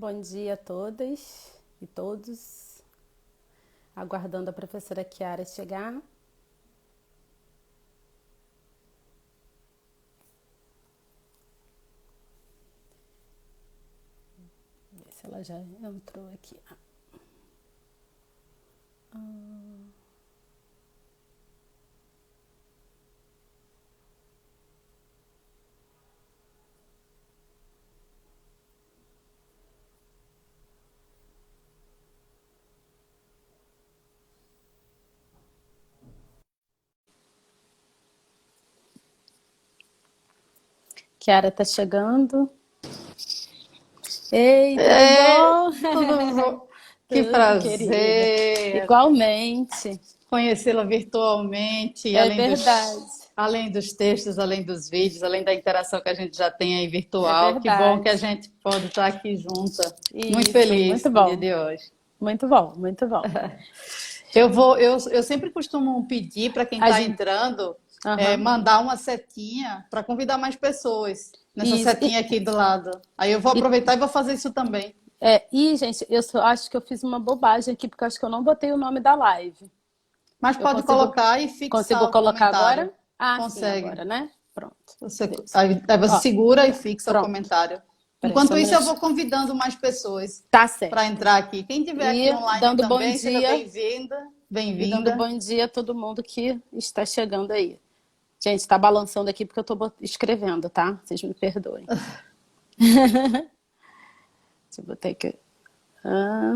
Bom dia a todas e todos. Aguardando a professora Chiara chegar. Ver se ela já entrou aqui. Chiara tá chegando. Ei, tudo bom? Tudo bom? Que Tudo, querida. prazer Igualmente. conhecê-la virtualmente, É verdade. além dos textos, além dos vídeos, além da interação que a gente já tem aí É virtual. Que bom que verdade. a gente pode estar aqui junta. Muito Isso, feliz muito no dia bom. de hoje. Muito bom, muito bom. Eu sempre costumo pedir para quem A está gente. entrando Aham. mandar uma setinha para convidar mais pessoas. Nessa Isso. setinha aqui do lado. Aí eu vou E aproveitar e vou fazer isso também. gente, eu só acho que eu fiz uma bobagem aqui, porque eu acho que eu não botei o nome da live. Mas Eu pode consigo, colocar e fixar consigo o colocar comentário. agora? Ah, sim, Consegue. agora, né? Pronto. Beleza. Aí você Ó, segura e fixa o pronto. comentário. Peraí, só Enquanto um isso, eu minutinho. vou convidando mais pessoas Tá para certo. entrar aqui. Quem estiver aqui E online dando bom também, seja dia, bem-vinda, e dando bem-vinda. bom dia a todo mundo que está chegando aí. Gente, tá balançando aqui porque eu tô escrevendo, tá? Vocês me perdoem. Deixa eu botar aqui. Ah,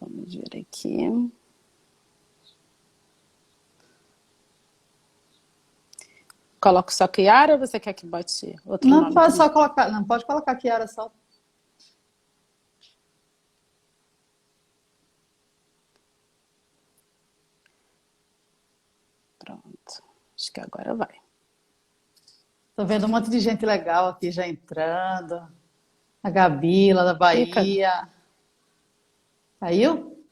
vamos ver aqui. Coloco só Chiara ou você quer que bote outro Não nome pode também? só colocar, não pode colocar Kiara só. Pronto. Acho que agora vai. Tô vendo um monte de gente legal aqui já entrando. A Gabi, lá da Fica. Bahia. Caiu?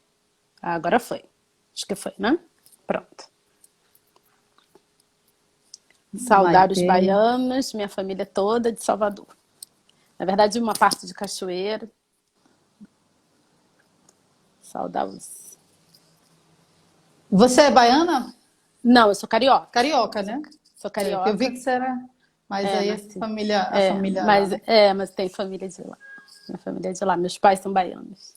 Ah, agora foi. Acho que foi, né? Pronto. Saudar os Maitê. baianos, minha família toda de Salvador. Na verdade, uma parte de Cachoeiro. Saudar os. Você é baiana? Não, eu sou carioca. Carioca, né? Sou É, que eu vi carioca. que você era. Mas É, aí nasci. a família lá, né? Mas tem família de lá. Minha família é de lá. Meus pais são baianos.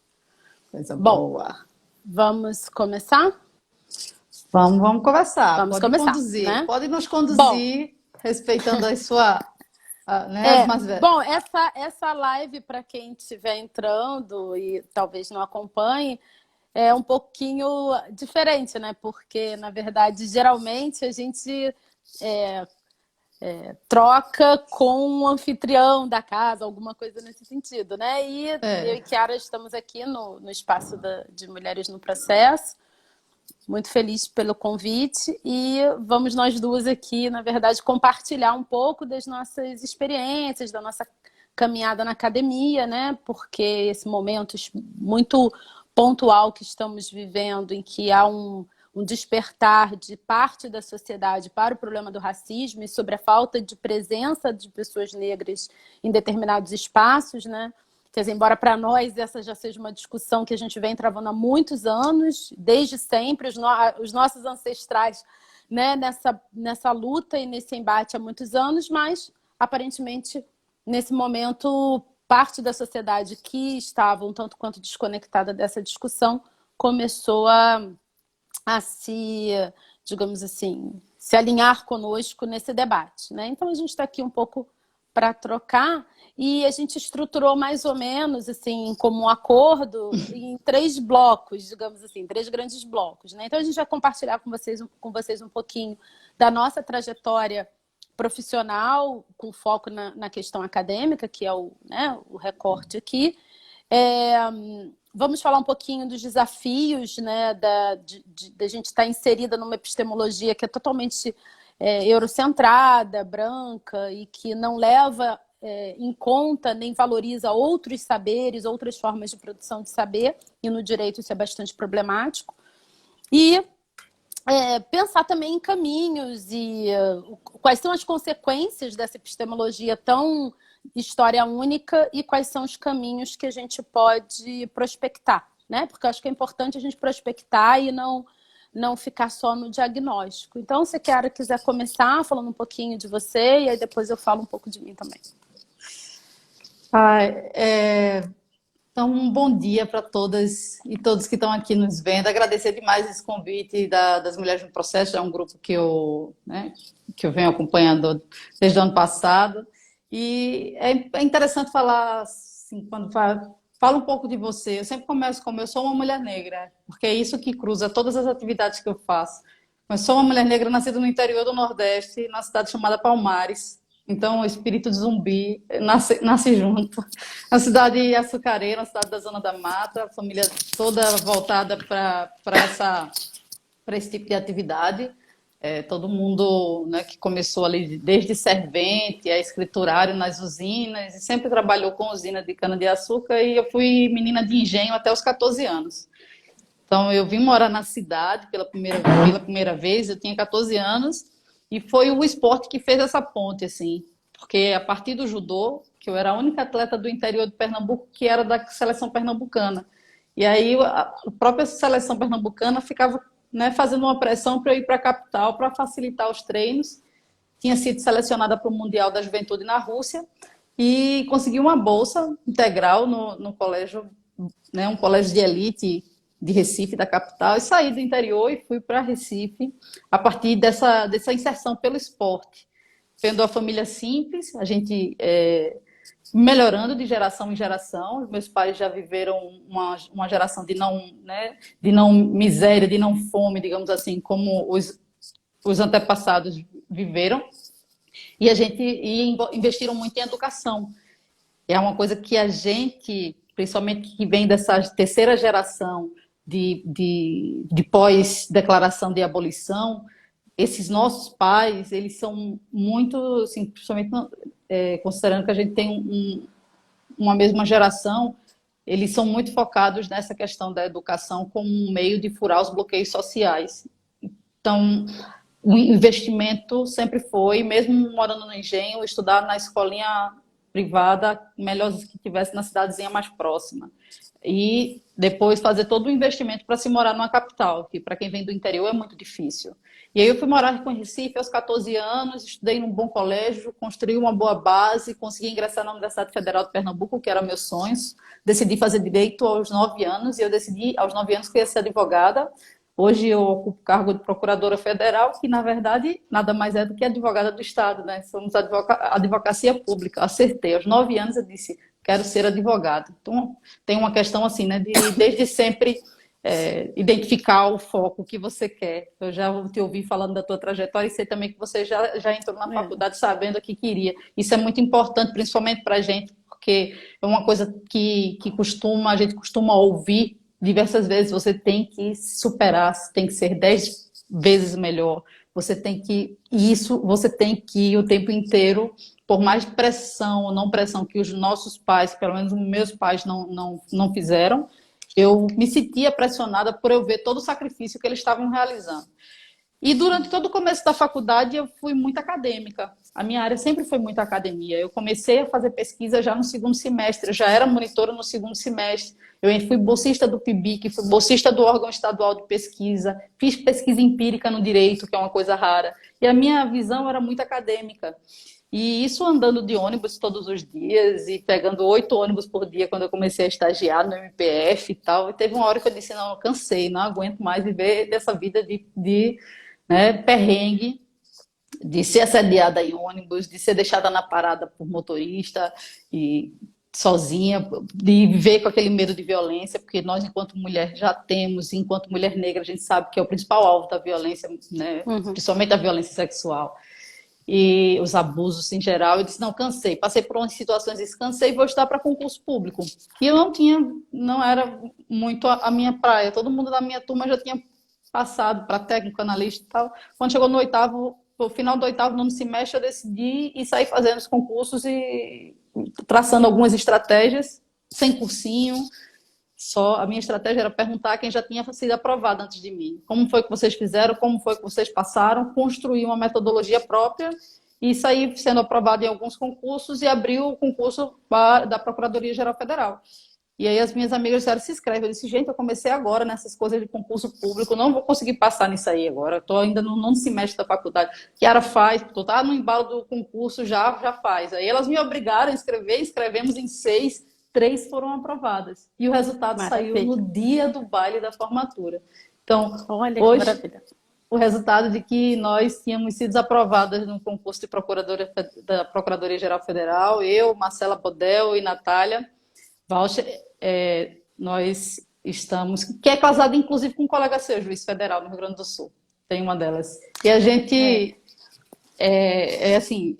Coisa Bom, boa. vamos começar? Vamos conversar. Vamos começar, né? Pode nos Bom, conduzir, respeitando né, as mais velhas. bom, essa live, para quem estiver entrando e talvez não acompanhe, é um pouquinho diferente, né? Porque, na verdade, geralmente a gente troca com o anfitrião da casa, alguma coisa nesse sentido, né? E eu e É. Chiara estamos aqui no espaço de Mulheres no Processo. Muito feliz pelo convite e vamos nós duas aqui, na verdade, compartilhar um pouco das nossas experiências, da nossa caminhada na academia, né? Porque esse momento muito pontual que estamos vivendo, em que há um despertar de parte da sociedade para o problema do racismo e sobre a falta de presença de pessoas negras em determinados espaços, né? Quer dizer, embora para nós essa já seja uma discussão que a gente vem travando há muitos anos, desde sempre, os nossos ancestrais, né, nessa luta e nesse embate há muitos anos, mas aparentemente, nesse momento, parte da sociedade que estava um tanto quanto desconectada dessa discussão começou a se, digamos assim, se alinhar conosco nesse debate, né? Então a gente está aqui um pouco para trocar e a gente estruturou mais ou menos assim como um acordo em três blocos, digamos assim, três grandes blocos, né? Então a gente vai compartilhar com vocês um pouquinho da nossa trajetória profissional com foco na questão acadêmica, que é o recorte aqui. É, vamos falar um pouquinho dos desafios, né, da gente estar inserida numa epistemologia que é totalmente eurocentrada, branca, e que não leva em conta nem valoriza outros saberes, outras formas de produção de saber, e no direito isso é bastante problemático. E pensar também em caminhos e quais são as consequências dessa epistemologia tão história única e quais são os caminhos que a gente pode prospectar, né? Porque eu acho que é importante a gente prospectar e não ficar só no diagnóstico. Então, se a Chiara quiser começar falando um pouquinho de você, e aí depois eu falo um pouco de mim também. Então, um bom dia para todas e todos que estão aqui nos vendo. Agradecer demais esse convite das Mulheres no Processo. É um grupo que eu venho acompanhando desde o ano passado. E é interessante falar, assim, quando falo um pouco de você. Eu sempre começo como eu sou uma mulher negra, porque é isso que cruza todas as atividades que eu faço. Eu sou uma mulher negra nascida no interior do Nordeste, na cidade chamada Palmares. Então, o espírito de zumbi nasce junto. Uma cidade açucareira, uma cidade da Zona da Mata, a família toda voltada para esse tipo de atividade. Todo mundo, né, que começou ali desde servente a escriturário nas usinas, e sempre trabalhou com usina de cana-de-açúcar, e eu fui menina de engenho até os 14 anos. Então, eu vim morar na cidade pela primeira vez, eu tinha 14 anos, e foi o esporte que fez essa ponte, assim, porque a partir do judô, que eu era a única atleta do interior de Pernambuco que era da seleção pernambucana. E aí a própria seleção pernambucana ficava, né, fazendo uma pressão para eu ir para a capital para facilitar os treinos. Tinha sido selecionada para o Mundial da Juventude na Rússia e consegui uma bolsa integral no colégio, né, um colégio de elite de Recife, da capital, e saí do interior e fui para Recife a partir dessa inserção pelo esporte. Sendo a família simples, a gente melhorando de geração em geração. Meus pais já viveram uma geração de não miséria, de não fome, digamos assim, como os antepassados viveram. E investiram muito em educação. É uma coisa que a gente, principalmente que vem dessa terceira geração de pós-declaração de abolição, esses nossos pais, eles são muito, assim, principalmente considerando que a gente tem uma mesma geração, eles são muito focados nessa questão da educação como um meio de furar os bloqueios sociais. Então, o investimento sempre foi, mesmo morando no engenho, estudar na escolinha privada, melhor que tivesse na cidadezinha mais próxima. E depois fazer todo o investimento para se morar numa capital, que para quem vem do interior é muito difícil. E aí eu fui morar em Recife aos 14 anos, estudei num bom colégio, construí uma boa base, consegui ingressar na Universidade Federal de Pernambuco, que era meu sonho. Decidi fazer direito aos 9 anos, e eu decidi aos 9 anos que ia ser advogada. Hoje eu ocupo o cargo de procuradora federal, que na verdade nada mais é do que advogada do Estado, né? Somos advocacia pública. Acertei. Aos 9 anos eu disse, quero ser advogada. Então tem uma questão assim, né, de desde sempre identificar o foco que você quer. Eu já te ouvi falando da tua trajetória e sei também que você já entrou na faculdade sabendo o que queria. Isso é muito importante, principalmente para a gente, porque é uma coisa que a gente costuma ouvir diversas vezes. Você tem que superar, tem que ser 10 vezes melhor. Você tem que ir o tempo inteiro, por mais pressão ou não pressão que os nossos pais, pelo menos meus pais, não fizeram. Eu me sentia pressionada por eu ver todo o sacrifício que eles estavam realizando. E durante todo o começo da faculdade eu fui muito acadêmica. A minha área sempre foi muito academia. Eu comecei a fazer pesquisa já no segundo semestre, eu já era monitora no segundo semestre. Eu fui bolsista do PIBIC, fui bolsista do órgão estadual de pesquisa, fiz pesquisa empírica no direito, que é uma coisa rara. E a minha visão era muito acadêmica. E isso andando de ônibus todos os dias e pegando 8 ônibus por dia quando eu comecei a estagiar no MPF e tal. E teve uma hora que eu disse, não, eu cansei, não aguento mais viver dessa vida de perrengue, de ser assediada em ônibus, de ser deixada na parada por motorista e sozinha, de viver com aquele medo de violência, porque nós, enquanto mulher, já temos, enquanto mulher negra, a gente sabe que é o principal alvo da violência, né? Principalmente a violência sexual. E os abusos em geral. Eu disse, não, cansei, passei por umas situações, disse, cansei, vou estudar para concurso público. E eu não era muito a minha praia. Todo mundo da minha turma já tinha passado para técnico, analista e tal. Quando chegou no final do oitavo, nono semestre, eu decidi ir sair fazendo os concursos e traçando algumas estratégias, sem cursinho. Só a minha estratégia era perguntar a quem já tinha sido aprovado antes de mim. Como foi que vocês fizeram? Como foi que vocês passaram? Construir uma metodologia própria e saí sendo aprovada em alguns concursos e abri o concurso da Procuradoria-Geral Federal. E aí as minhas amigas disseram, se inscreve. Eu disse, gente, eu comecei agora nessas coisas de concurso público, não vou conseguir passar nisso aí agora. Estou ainda no nono semestre da faculdade. Kiara faz, tô tá no embalo do concurso, já faz. Aí elas me obrigaram a inscrever, escrevemos em 6, 3 foram aprovadas. E o resultado saiu no dia do baile da formatura. Então, olha que hoje, maravilha. o resultado de que nós tínhamos sido aprovadas no concurso de procuradora da Procuradoria-Geral Federal, eu, Marcela Bodel e Natália Walcher, nós estamos, que é casada inclusive com um colega seu, juiz federal no Rio Grande do Sul, tem uma delas. E a gente, assim,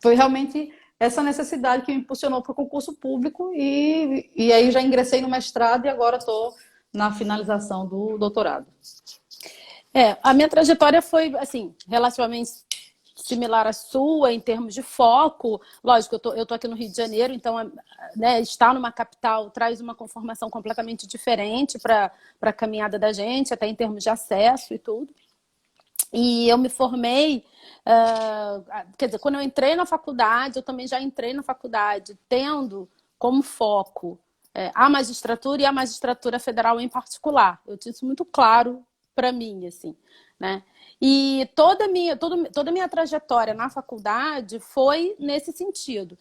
foi realmente essa necessidade que me impulsionou para o concurso público e aí já ingressei no mestrado e agora estou na finalização do doutorado. A minha trajetória foi, assim, relativamente similar à sua em termos de foco. Lógico, eu tô aqui no Rio de Janeiro, então, né, estar numa capital traz uma conformação completamente diferente para a caminhada da gente, até em termos de acesso e tudo. E eu me formei, quer dizer, quando eu entrei na faculdade, eu também já entrei na faculdade tendo como foco a magistratura e a magistratura federal em particular. Eu tinha isso muito claro para mim, assim, né? E toda a minha trajetória na faculdade foi nesse sentido.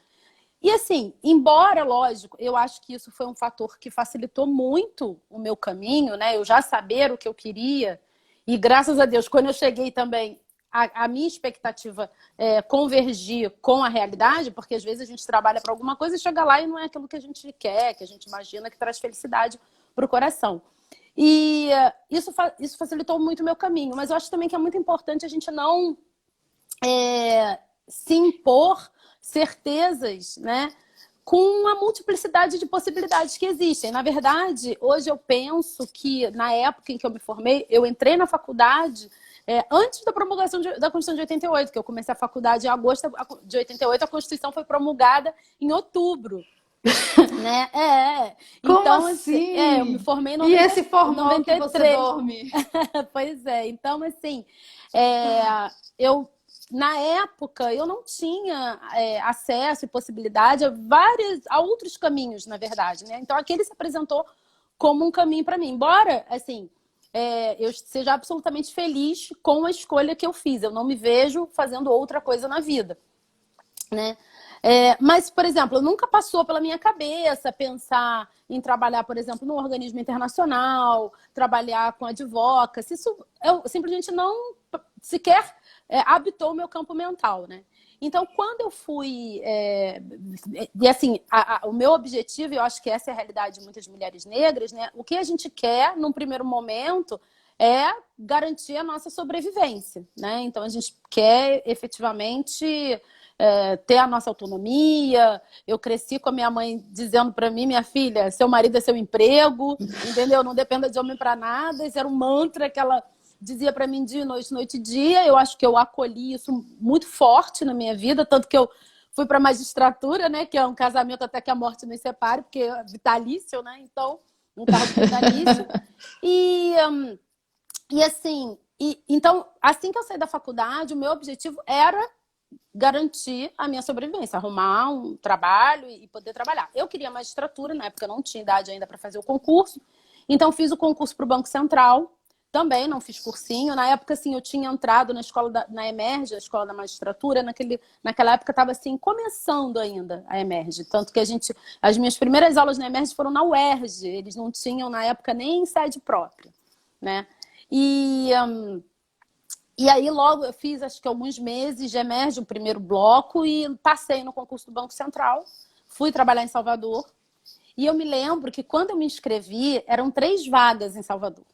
E assim, embora, lógico, eu acho que isso foi um fator que facilitou muito o meu caminho, né? Eu já saber o que eu queria. E graças a Deus, quando eu cheguei também, a minha expectativa convergir com a realidade, porque às vezes a gente trabalha para alguma coisa e chega lá e não é aquilo que a gente quer, que a gente imagina que traz felicidade para o coração. E isso facilitou muito o meu caminho. Mas eu acho também que é muito importante a gente não se impor certezas, né, com a multiplicidade de possibilidades que existem. Na verdade, hoje eu penso que na época em que eu me formei, eu entrei na faculdade antes da promulgação da Constituição de 88, que eu comecei a faculdade em agosto de 88, a Constituição foi promulgada em outubro. Né? Como então, assim? Eu me formei em E esse formal 93. que você dorme? Pois é. Então, assim, na época, eu não tinha acesso e possibilidade a outros caminhos, na verdade, né? Então, aquele se apresentou como um caminho para mim. Embora, assim, eu seja absolutamente feliz com a escolha que eu fiz. Eu não me vejo fazendo outra coisa na vida, né? Mas, por exemplo, nunca passou pela minha cabeça pensar em trabalhar, por exemplo, num organismo internacional, trabalhar com advocacy. Isso eu simplesmente não sequer habitou o meu campo mental, né? Então, quando eu fui... e assim, o meu objetivo, e eu acho que essa é a realidade de muitas mulheres negras, né? O que a gente quer, num primeiro momento, é garantir a nossa sobrevivência, né? Então, a gente quer efetivamente... ter a nossa autonomia. Eu cresci com a minha mãe dizendo para mim, minha filha, seu marido é seu emprego, entendeu? Não dependa de homem para nada. Esse era um mantra que ela dizia para mim dia e noite, noite e dia. Eu acho que eu acolhi isso muito forte na minha vida, tanto que eu fui para a magistratura, né? Que é um casamento até que a morte nos separe, porque é vitalício, né? Então, um cargo vitalício. E assim, então, assim que eu saí da faculdade, o meu objetivo era garantir a minha sobrevivência, arrumar um trabalho e poder trabalhar. Eu queria magistratura, na época eu não tinha idade ainda para fazer o concurso, então fiz o concurso para o Banco Central, também não fiz cursinho. Na época, assim, eu tinha entrado na escola na Emerge, a escola da magistratura, naquela época estava assim, começando ainda a Emerge, tanto que as minhas primeiras aulas na Emerge foram na UERJ, eles não tinham na época nem sede própria, né? E aí logo eu fiz, acho que alguns meses de Emerge, o primeiro bloco, e passei no concurso do Banco Central. Fui trabalhar em Salvador. E eu me lembro que quando eu me inscrevi, eram 3 vagas em Salvador.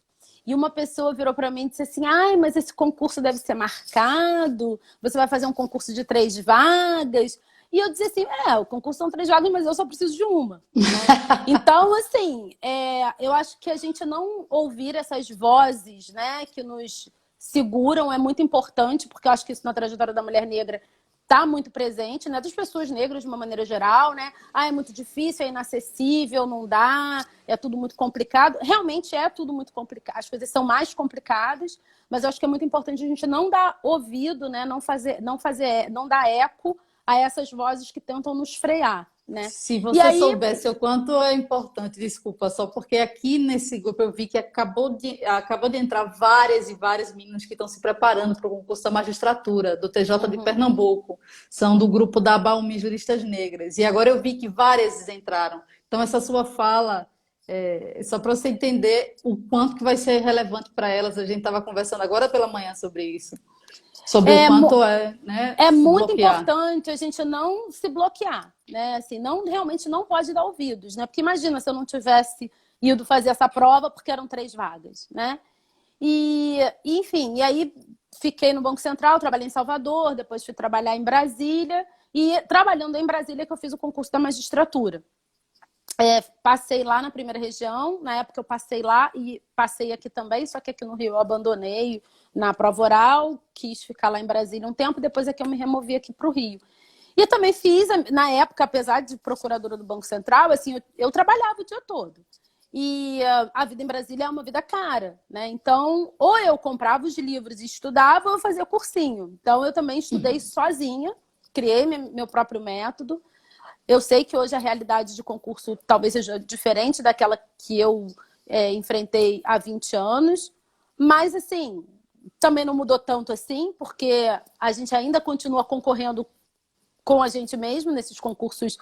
E uma pessoa virou para mim e disse assim, ai, mas esse concurso deve ser marcado, você vai fazer um concurso de 3 vagas. E eu disse assim, o concurso são 3 vagas, mas eu só preciso de uma. Né? Então, assim, eu acho que a gente não ouvir essas vozes, né, que nos seguram é muito importante, porque eu acho que isso na trajetória da mulher negra está muito presente, né, das pessoas negras de uma maneira geral, né? Ah, é muito difícil, é inacessível, não dá, é tudo muito complicado. Realmente é tudo muito complicado. As coisas são mais complicadas, mas eu acho que é muito importante a gente não dar ouvido, né? Não dar eco a essas vozes que tentam nos frear, né? Se E você aí, soubesse o quanto é importante, desculpa, só porque aqui nesse grupo eu vi que acabou de entrar várias e várias meninas que estão se preparando para o concurso da magistratura do TJ de Pernambuco. São do grupo da Abaumi Juristas Negras. E agora eu vi que várias entraram. Então, essa sua fala, só para você entender o quanto que vai ser relevante para elas. A gente estava conversando agora pela manhã sobre isso. Sobre o quanto né, é se muito bloquear. importante a gente não se bloquear, né? Assim, realmente não pode dar ouvidos, né? Porque imagina se eu não tivesse ido fazer essa prova porque eram 3 vagas, né? Enfim, e aí fiquei no Banco Central, trabalhei em Salvador, depois fui trabalhar em Brasília, e trabalhando em Brasília que eu fiz o concurso da magistratura. Passei lá na primeira região, na época eu passei lá e passei aqui também, só que aqui no Rio eu abandonei na prova oral, quis ficar lá em Brasília um tempo, depois é que eu me removi aqui para o Rio. E também fiz, na época, apesar de procuradora do Banco Central, assim, eu trabalhava o dia todo. E a vida em Brasília é uma vida cara, né? Então, ou eu comprava os livros e estudava, ou eu fazia cursinho. Então, eu também estudei sozinha, criei meu próprio método. Eu sei que hoje a realidade de concurso talvez seja diferente daquela que eu enfrentei há 20 anos, mas, assim, também não mudou tanto assim, porque a gente ainda continua concorrendo com a gente mesmo nesses concursos,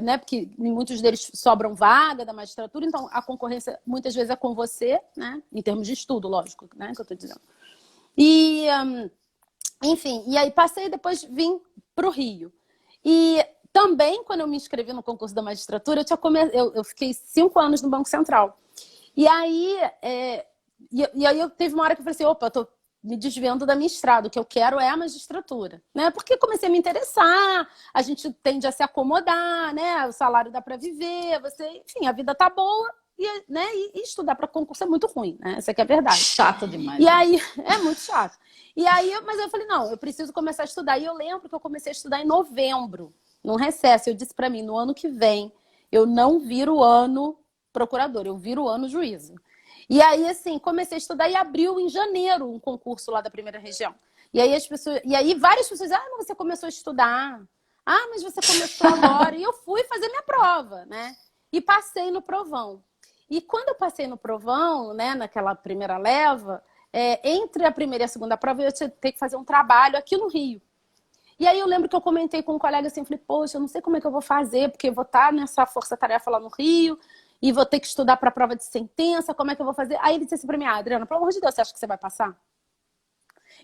né? Porque em muitos deles sobram vaga da magistratura, então a concorrência muitas vezes é com você, né? Em termos de estudo, lógico, né? Que eu estou dizendo. E, enfim, e aí passei e depois vim para o Rio. E também, quando eu me inscrevi no concurso da magistratura, eu fiquei 5 anos no Banco Central. E aí, eu teve uma hora que eu falei assim, opa, eu tô me desviando da minha estrada, o que eu quero é a magistratura, né? Porque comecei a me interessar, a gente tende a se acomodar, né? O salário dá para viver, enfim, a vida tá boa, né? E estudar para concurso é muito ruim, né? Essa aqui é a verdade. Chato demais. E aí, é muito chato. E aí, mas eu falei, não, eu preciso começar a estudar. E eu lembro que eu comecei a estudar em novembro, num recesso. Eu disse para mim, no ano que vem, eu não viro o ano procurador, eu viro o ano juíza. E aí, assim, comecei a estudar e abriu em janeiro um concurso lá da primeira região. E aí várias pessoas, mas você começou a estudar. Ah, mas você começou agora. E eu fui fazer minha prova, né? E passei no provão. E quando eu passei no provão, né, naquela primeira leva, entre a primeira e a segunda prova, eu tinha que fazer um trabalho aqui no Rio. E aí eu lembro que eu comentei com um colega assim, falei, poxa, eu não sei como é que eu vou fazer, porque eu vou estar nessa força-tarefa lá no Rio, e vou ter que estudar para a prova de sentença, como é que eu vou fazer? Aí ele disse assim para mim, Adriana, pelo amor de Deus, você acha que você vai passar?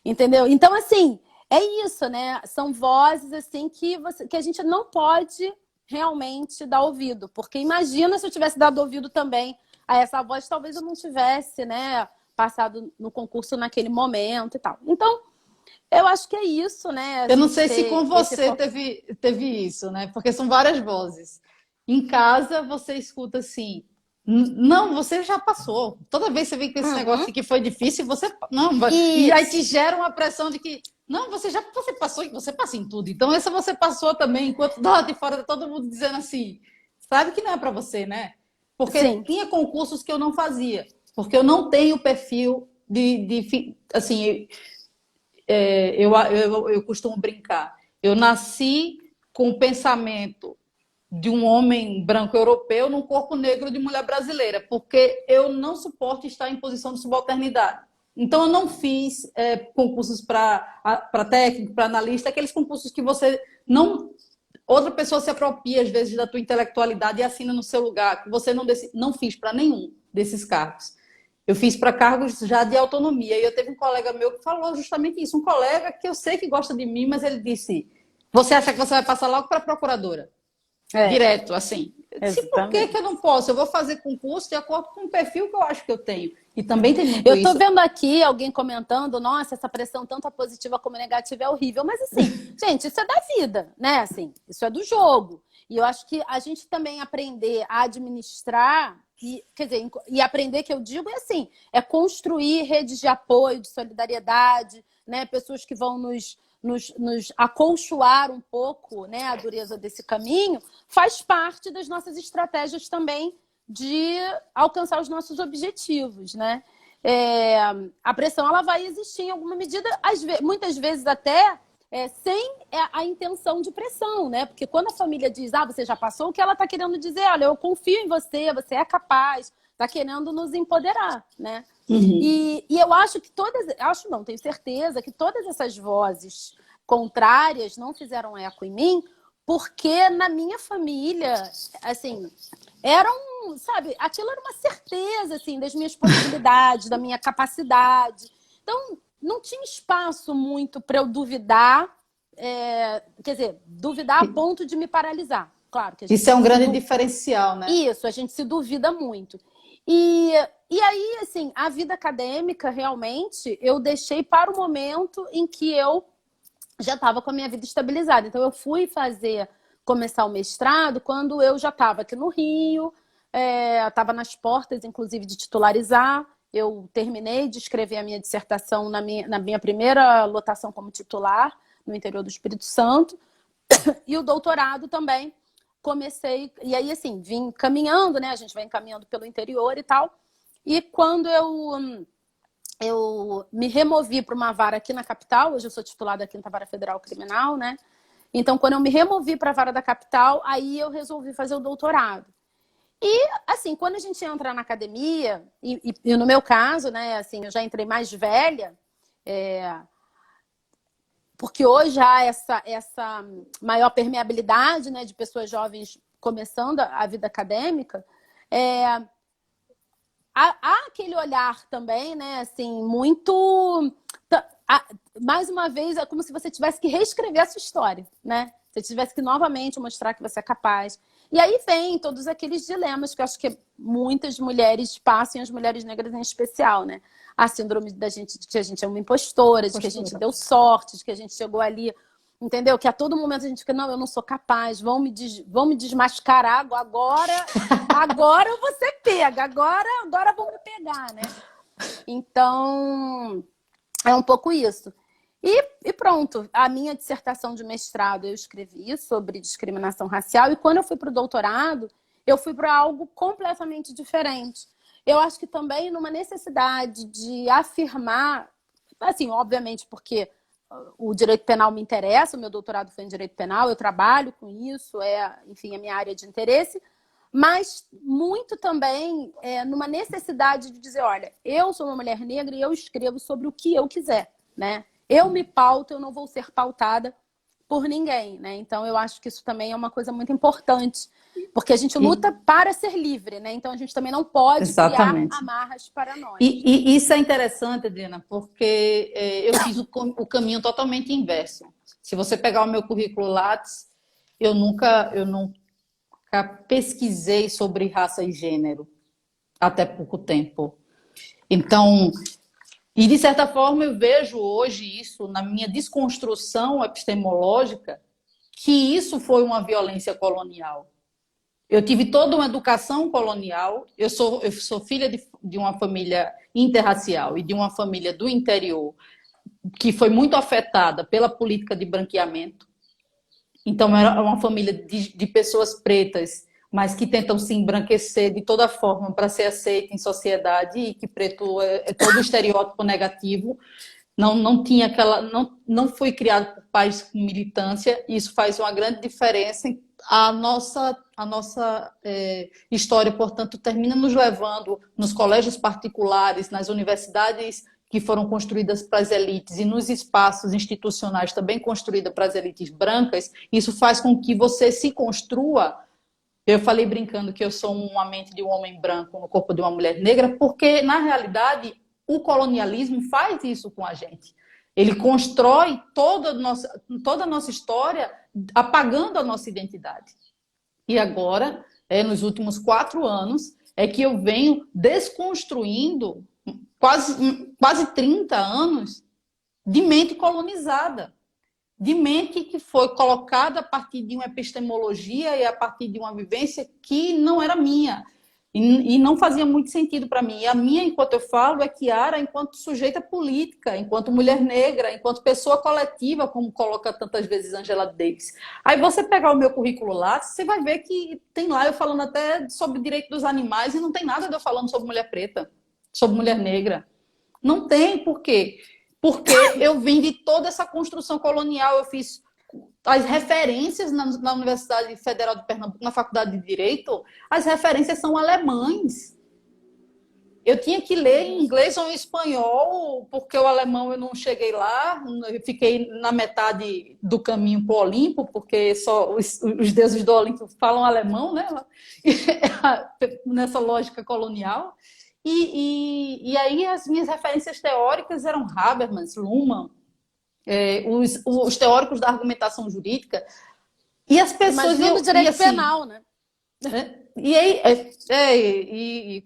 Entendeu? Então, assim, é isso, né? São vozes, assim, que a gente não pode realmente dar ouvido. Porque imagina se eu tivesse dado ouvido também a essa voz, talvez eu não tivesse, né, passado no concurso naquele momento e tal. Então, eu acho que é isso, né? Eu não sei se com você teve isso, né? Porque são várias vozes. Em casa, você escuta assim, não, você já passou. Toda vez que você vem com esse negócio que foi difícil, você não, e aí te gera uma pressão de que não, você passou, você passa em tudo. Então essa você passou também, enquanto lá de fora tá todo mundo dizendo assim, sabe que não é para você, né? Porque tinha concursos que eu não fazia, porque eu não tenho perfil assim, eu costumo brincar. Eu nasci com o pensamento de um homem branco europeu num corpo negro de mulher brasileira, porque eu não suporto estar em posição de subalternidade. Então, eu não fiz concursos para técnico, para analista, aqueles concursos que você não... Outra pessoa se apropria, às vezes, da tua intelectualidade e assina no seu lugar, que você não fiz para nenhum desses cargos. Eu fiz para cargos já de autonomia. E eu teve um colega meu que falou justamente isso. Um colega que eu sei que gosta de mim, mas ele disse, você acha que você vai passar logo para procuradora? Direto, assim. Eu disse, por que eu não posso? Eu vou fazer concurso de acordo com o perfil que eu acho que eu tenho. E também tem muito isso. Eu tô vendo aqui alguém comentando, nossa, essa pressão tanto a positiva como a negativa é horrível. Mas assim, gente, isso é da vida, né? Assim, isso é do jogo. E eu acho que a gente também aprender a administrar, quer dizer, e aprender, que eu digo, é construir redes de apoio, de solidariedade, né? Pessoas que vão nos acolchoar um pouco, né, a dureza desse caminho, faz parte das nossas estratégias também de alcançar os nossos objetivos, né? A pressão ela vai existir em alguma medida, muitas vezes até sem a intenção de pressão, né? Porque quando a família diz, você já passou, o que ela está querendo dizer, olha, eu confio em você, você é capaz, está querendo nos empoderar, né? Uhum. E eu acho que tenho certeza que todas essas vozes contrárias não fizeram eco em mim, porque na minha família, assim, sabe, aquilo era uma certeza, assim, das minhas possibilidades, da minha capacidade. Então, não tinha espaço muito para eu duvidar, quer dizer, duvidar a ponto de me paralisar. Claro que isso é um grande diferencial, né? Isso, a gente se duvida muito. E aí, assim, a vida acadêmica, realmente, eu deixei para o momento em que eu já estava com a minha vida estabilizada. Então, eu fui começar o mestrado quando eu já estava aqui no Rio, estava nas portas, inclusive, de titularizar. Eu terminei de escrever a minha dissertação na minha primeira lotação como titular, no interior do Espírito Santo, e o doutorado também. Comecei, e aí, assim, vim caminhando, né? A gente vai encaminhando pelo interior e tal. E quando eu me removi para uma vara aqui na capital, hoje eu sou titulada da 5ª Vara Federal Criminal, né? Então, quando eu me removi para a vara da capital, aí eu resolvi fazer o doutorado. E, assim, quando a gente entra na academia, e no meu caso, né, assim, eu já entrei mais velha, porque hoje há essa maior permeabilidade, né, de pessoas jovens começando a vida acadêmica, há aquele olhar também, né, assim, muito... Mais uma vez, é como se você tivesse que reescrever a sua história, né? Você tivesse que novamente mostrar que você é capaz. E aí vem todos aqueles dilemas que eu acho que muitas mulheres passam, e as mulheres negras em especial, né? A síndrome de que a gente é uma impostora, de que a gente deu sorte, de que a gente chegou ali, entendeu? Que a todo momento a gente fica, não, eu não sou capaz, vão me desmascarar agora eu vou ser pega, agora vão me pegar, né? Então, é um pouco isso. E pronto, a minha dissertação de mestrado eu escrevi sobre discriminação racial, e quando eu fui para o doutorado, eu fui para algo completamente diferente. Eu acho que também numa necessidade de afirmar, assim, obviamente porque o direito penal me interessa, o meu doutorado foi em direito penal, eu trabalho com isso, enfim, a minha área de interesse, mas muito também numa necessidade de dizer, olha, eu sou uma mulher negra e eu escrevo sobre o que eu quiser, né? Eu me pauto, eu não vou ser pautada por ninguém, né? Então, eu acho que isso também é uma coisa muito importante, porque a gente luta para ser livre, né? Então, a gente também não pode Exatamente. criar amarras para nós. E isso é interessante, Adriana, porque eu fiz o caminho totalmente inverso. Se você pegar o meu currículo Lattes, eu nunca pesquisei sobre raça e gênero, até pouco tempo. Então... E, de certa forma, eu vejo hoje isso na minha desconstrução epistemológica, que isso foi uma violência colonial. Eu tive toda uma educação colonial, eu sou filha de uma família interracial e de uma família do interior que foi muito afetada pela política de branqueamento. Então, era uma família de pessoas pretas, mas que tentam se embranquecer de toda forma para ser aceita em sociedade, e que preto é todo estereótipo negativo. Não tinha não foi criado por pais com militância, e isso faz uma grande diferença. A nossa história, portanto, termina nos levando nos colégios particulares, nas universidades que foram construídas para as elites e nos espaços institucionais também construídas para as elites brancas. Isso faz com que você se construa. Eu falei brincando que eu sou uma mente de um homem branco no corpo de uma mulher negra, porque, na realidade, o colonialismo faz isso com a gente. Ele constrói toda a nossa história apagando a nossa identidade. E agora, nos últimos 4 anos, é que eu venho desconstruindo quase 30 anos de mente colonizada, de mente que foi colocada a partir de uma epistemologia e a partir de uma vivência que não era minha. E não fazia muito sentido para mim. E a minha, enquanto eu falo, é Kiara enquanto sujeita política, enquanto mulher negra, enquanto pessoa coletiva, como coloca tantas vezes Angela Davis. Aí você pegar o meu currículo lá, você vai ver que tem lá eu falando até sobre o direito dos animais e não tem nada de eu falando sobre mulher preta, sobre mulher negra. Não tem, por quê? Porque eu vim de toda essa construção colonial, eu fiz as referências na Universidade Federal de Pernambuco, na Faculdade de Direito, as referências são alemães. Eu tinha que ler em inglês ou em espanhol, porque o alemão eu não cheguei lá, eu fiquei na metade do caminho para o Olimpo, porque só os deuses do Olimpo falam alemão, né? Nessa lógica colonial. E aí as minhas referências teóricas eram Habermas, Luhmann, os teóricos da argumentação jurídica, e as pessoas... Imagina o direito assim, penal, né? E aí,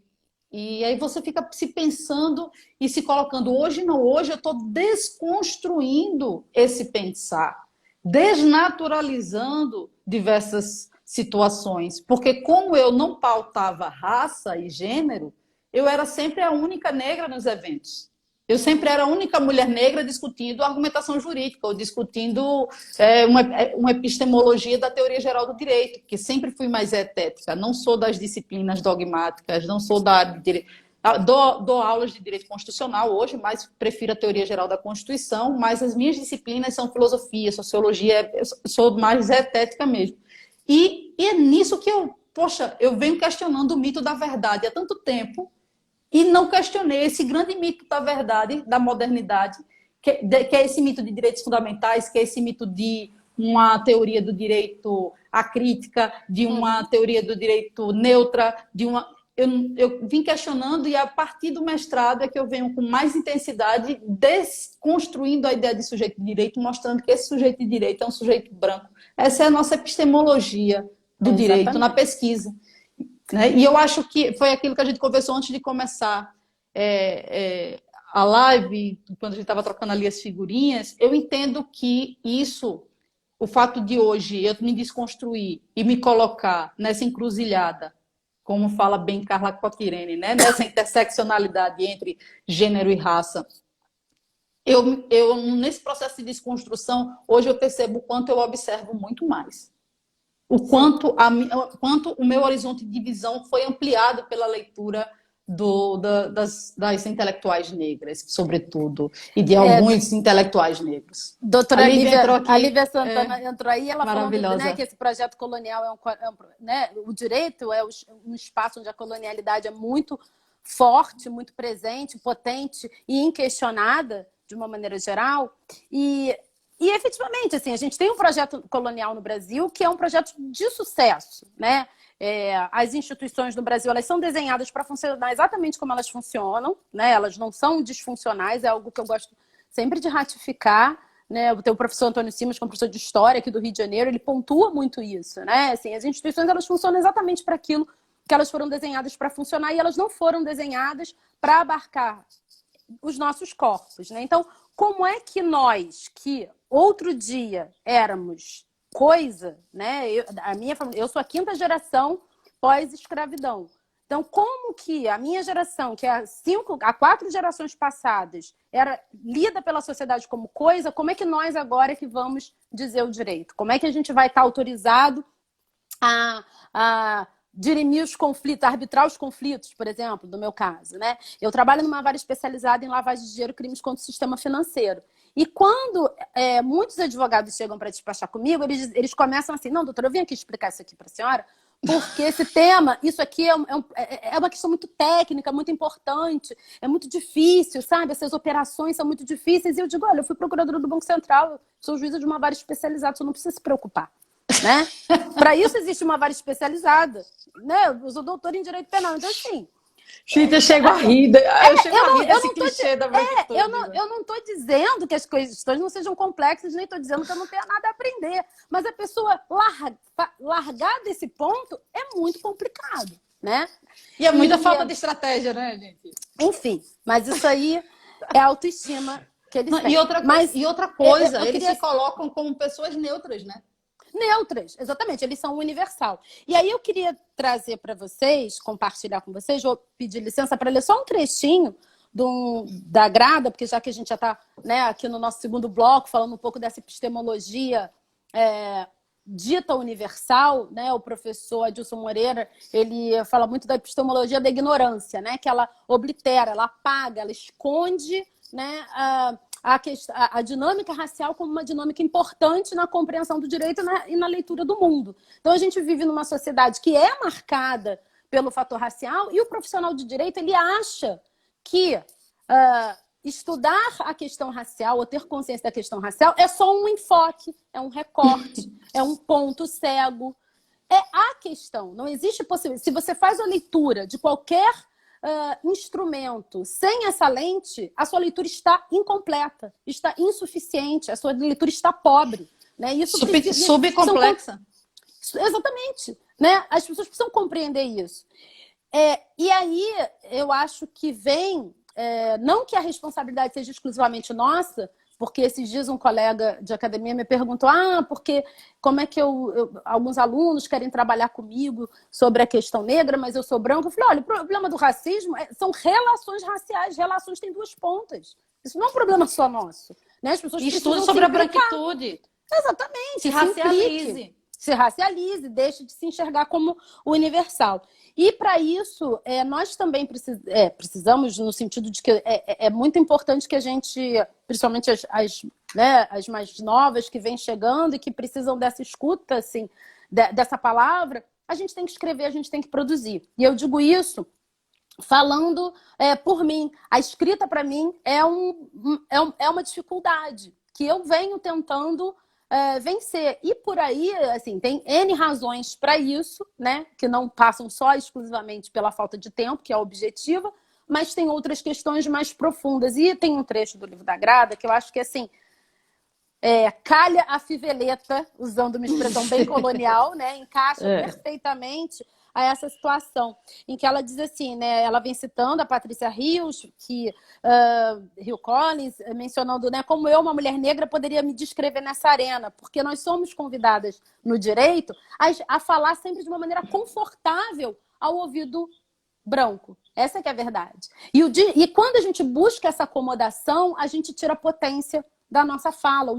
e aí você fica se pensando e se colocando, hoje não, hoje eu estou desconstruindo esse pensar, desnaturalizando diversas situações, porque como eu não pautava raça e gênero, eu era sempre a única negra nos eventos. Eu sempre era a única mulher negra discutindo argumentação jurídica ou discutindo uma epistemologia da teoria geral do direito, que sempre fui mais hetética. Não sou das disciplinas dogmáticas, não sou da área de direito. Dou aulas de direito constitucional hoje, mas prefiro a teoria geral da Constituição, mas as minhas disciplinas são filosofia, sociologia, eu sou mais hetética mesmo. E é nisso que eu venho questionando o mito da verdade há tanto tempo, e não questionei esse grande mito da verdade, da modernidade, que é esse mito de direitos fundamentais, que é esse mito de uma teoria do direito acrítica, de uma teoria do direito neutra, eu vim questionando, e a partir do mestrado é que eu venho com mais intensidade desconstruindo a ideia de sujeito de direito, mostrando que esse sujeito de direito é um sujeito branco. Essa é a nossa epistemologia do direito na pesquisa. Né? E eu acho que foi aquilo que a gente conversou antes de começar a live, quando a gente estava trocando ali as figurinhas. Eu entendo que o fato de hoje eu me desconstruir e me colocar nessa encruzilhada, como fala bem Carla Cotirene, né? Nessa interseccionalidade entre gênero e raça, nesse processo de desconstrução, hoje eu percebo o quanto eu observo muito mais. O quanto o meu horizonte de visão foi ampliado pela leitura das intelectuais negras, sobretudo, e de alguns intelectuais negros. Doutora Lívia Santana entrou aí, ela falando, né, que esse projeto colonial né, o direito é um espaço onde a colonialidade é muito forte, muito presente, potente e inquestionada, de uma maneira geral. E efetivamente, assim, a gente tem um projeto colonial no Brasil que é um projeto de sucesso, né? As instituições no Brasil, elas são desenhadas para funcionar exatamente como elas funcionam, né? Elas não são disfuncionais, é algo que eu gosto sempre de ratificar, né? O professor Antônio Simas, que é um professor de História aqui do Rio de Janeiro, ele pontua muito isso, né? Assim, as instituições, elas funcionam exatamente para aquilo que elas foram desenhadas para funcionar, e elas não foram desenhadas para abarcar os nossos corpos, né? Então, como é que nós, que outro dia éramos coisa, né? Eu sou a 5ª geração pós-escravidão. Então, como que a minha geração, que há 4 gerações passadas, era lida pela sociedade como coisa, como é que nós agora que vamos dizer o direito? Como é que a gente vai estar autorizado a dirimir os conflitos, arbitrar os conflitos, por exemplo, no meu caso, né? Eu trabalho numa vara especializada em lavagem de dinheiro e crimes contra o sistema financeiro. E quando muitos advogados chegam para despachar comigo, eles começam assim, não, doutora, eu vim aqui explicar isso aqui para a senhora, porque esse tema, isso aqui é uma questão muito técnica, muito importante, é muito difícil, sabe? Essas operações são muito difíceis. E eu digo, olha, eu fui procuradora do Banco Central, sou juíza de uma vara especializada, você não precisa se preocupar. Né? Para isso existe uma vara especializada, né? Eu sou doutora em direito penal, então assim. Gente, eu chego a rir. Eu chego a rir desse clichê da branquitude. Eu não estou dizendo que as questões não sejam complexas, nem estou dizendo que eu não tenha nada a aprender. Mas a pessoa largar desse ponto é muito complicado, né? E é muita falta de estratégia, né, gente? Enfim, mas isso aí é autoestima que eles têm. E outra coisa, eles se colocam como pessoas neutras, né? Neutras, exatamente, eles são universal. E aí eu queria trazer para vocês, compartilhar com vocês, vou pedir licença para ler só um trechinho da Grada, porque já que a gente já está, né, aqui no nosso segundo bloco, falando um pouco dessa epistemologia dita universal, né? O professor Adilson Moreira, ele fala muito da epistemologia da ignorância, né? Que ela oblitera, ela apaga, ela esconde, né, a dinâmica racial como uma dinâmica importante na compreensão do direito e na leitura do mundo. Então, a gente vive numa sociedade que é marcada pelo fator racial e o profissional de direito, ele acha que estudar a questão racial ou ter consciência da questão racial é só um enfoque, é um recorte, é um ponto cego. É a questão, não existe possibilidade. Se você faz a leitura de qualquer instrumento sem essa lente, a sua leitura está incompleta, está insuficiente, a sua leitura está pobre. Né? Isso subcomplexa. Exatamente. Né? As pessoas precisam compreender isso. E aí, eu acho que vem... não que a responsabilidade seja exclusivamente nossa, porque esses dias um colega de academia me perguntou porque como é que alguns alunos querem trabalhar comigo sobre a questão negra, mas eu sou branco. Eu falei, olha, o problema do racismo são relações raciais, relações têm duas pontas. Isso não é um problema só nosso. Né? As pessoas estudo sobre a branquitude. Exatamente. Se racialize. Se racialize, deixe de se enxergar como universal. E, para isso, nós também precisamos, no sentido de que é muito importante que a gente, principalmente as mais novas que vêm chegando e que precisam dessa escuta, assim, dessa palavra, a gente tem que escrever, a gente tem que produzir. E eu digo isso falando por mim. A escrita, para mim, é uma dificuldade que eu venho tentando vencer. E por aí, assim, tem N razões para isso, né? Que não passam só exclusivamente pela falta de tempo, que é objetiva, mas tem outras questões mais profundas. E tem um trecho do livro da Grada que eu acho que, assim, calha a fiveleta, usando uma expressão bem colonial, né? Encaixa perfeitamente a essa situação, em que ela diz assim, né? Ela vem citando a Patrícia Hill Collins, mencionando, né, como eu, uma mulher negra, poderia me descrever nessa arena, porque nós somos convidadas no direito a falar sempre de uma maneira confortável ao ouvido branco. Essa que é a verdade. E quando a gente busca essa acomodação, a gente tira a potência da nossa fala.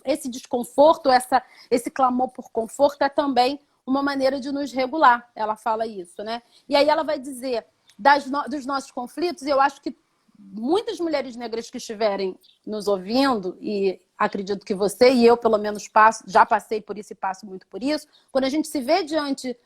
Esse desconforto, esse clamor por conforto é também uma maneira de nos regular. Ela fala isso, né? E aí ela vai dizer dos nossos conflitos, e eu acho que muitas mulheres negras que estiverem nos ouvindo, e acredito que você e eu, pelo menos, já passei por isso e passo muito por isso, quando a gente se vê diante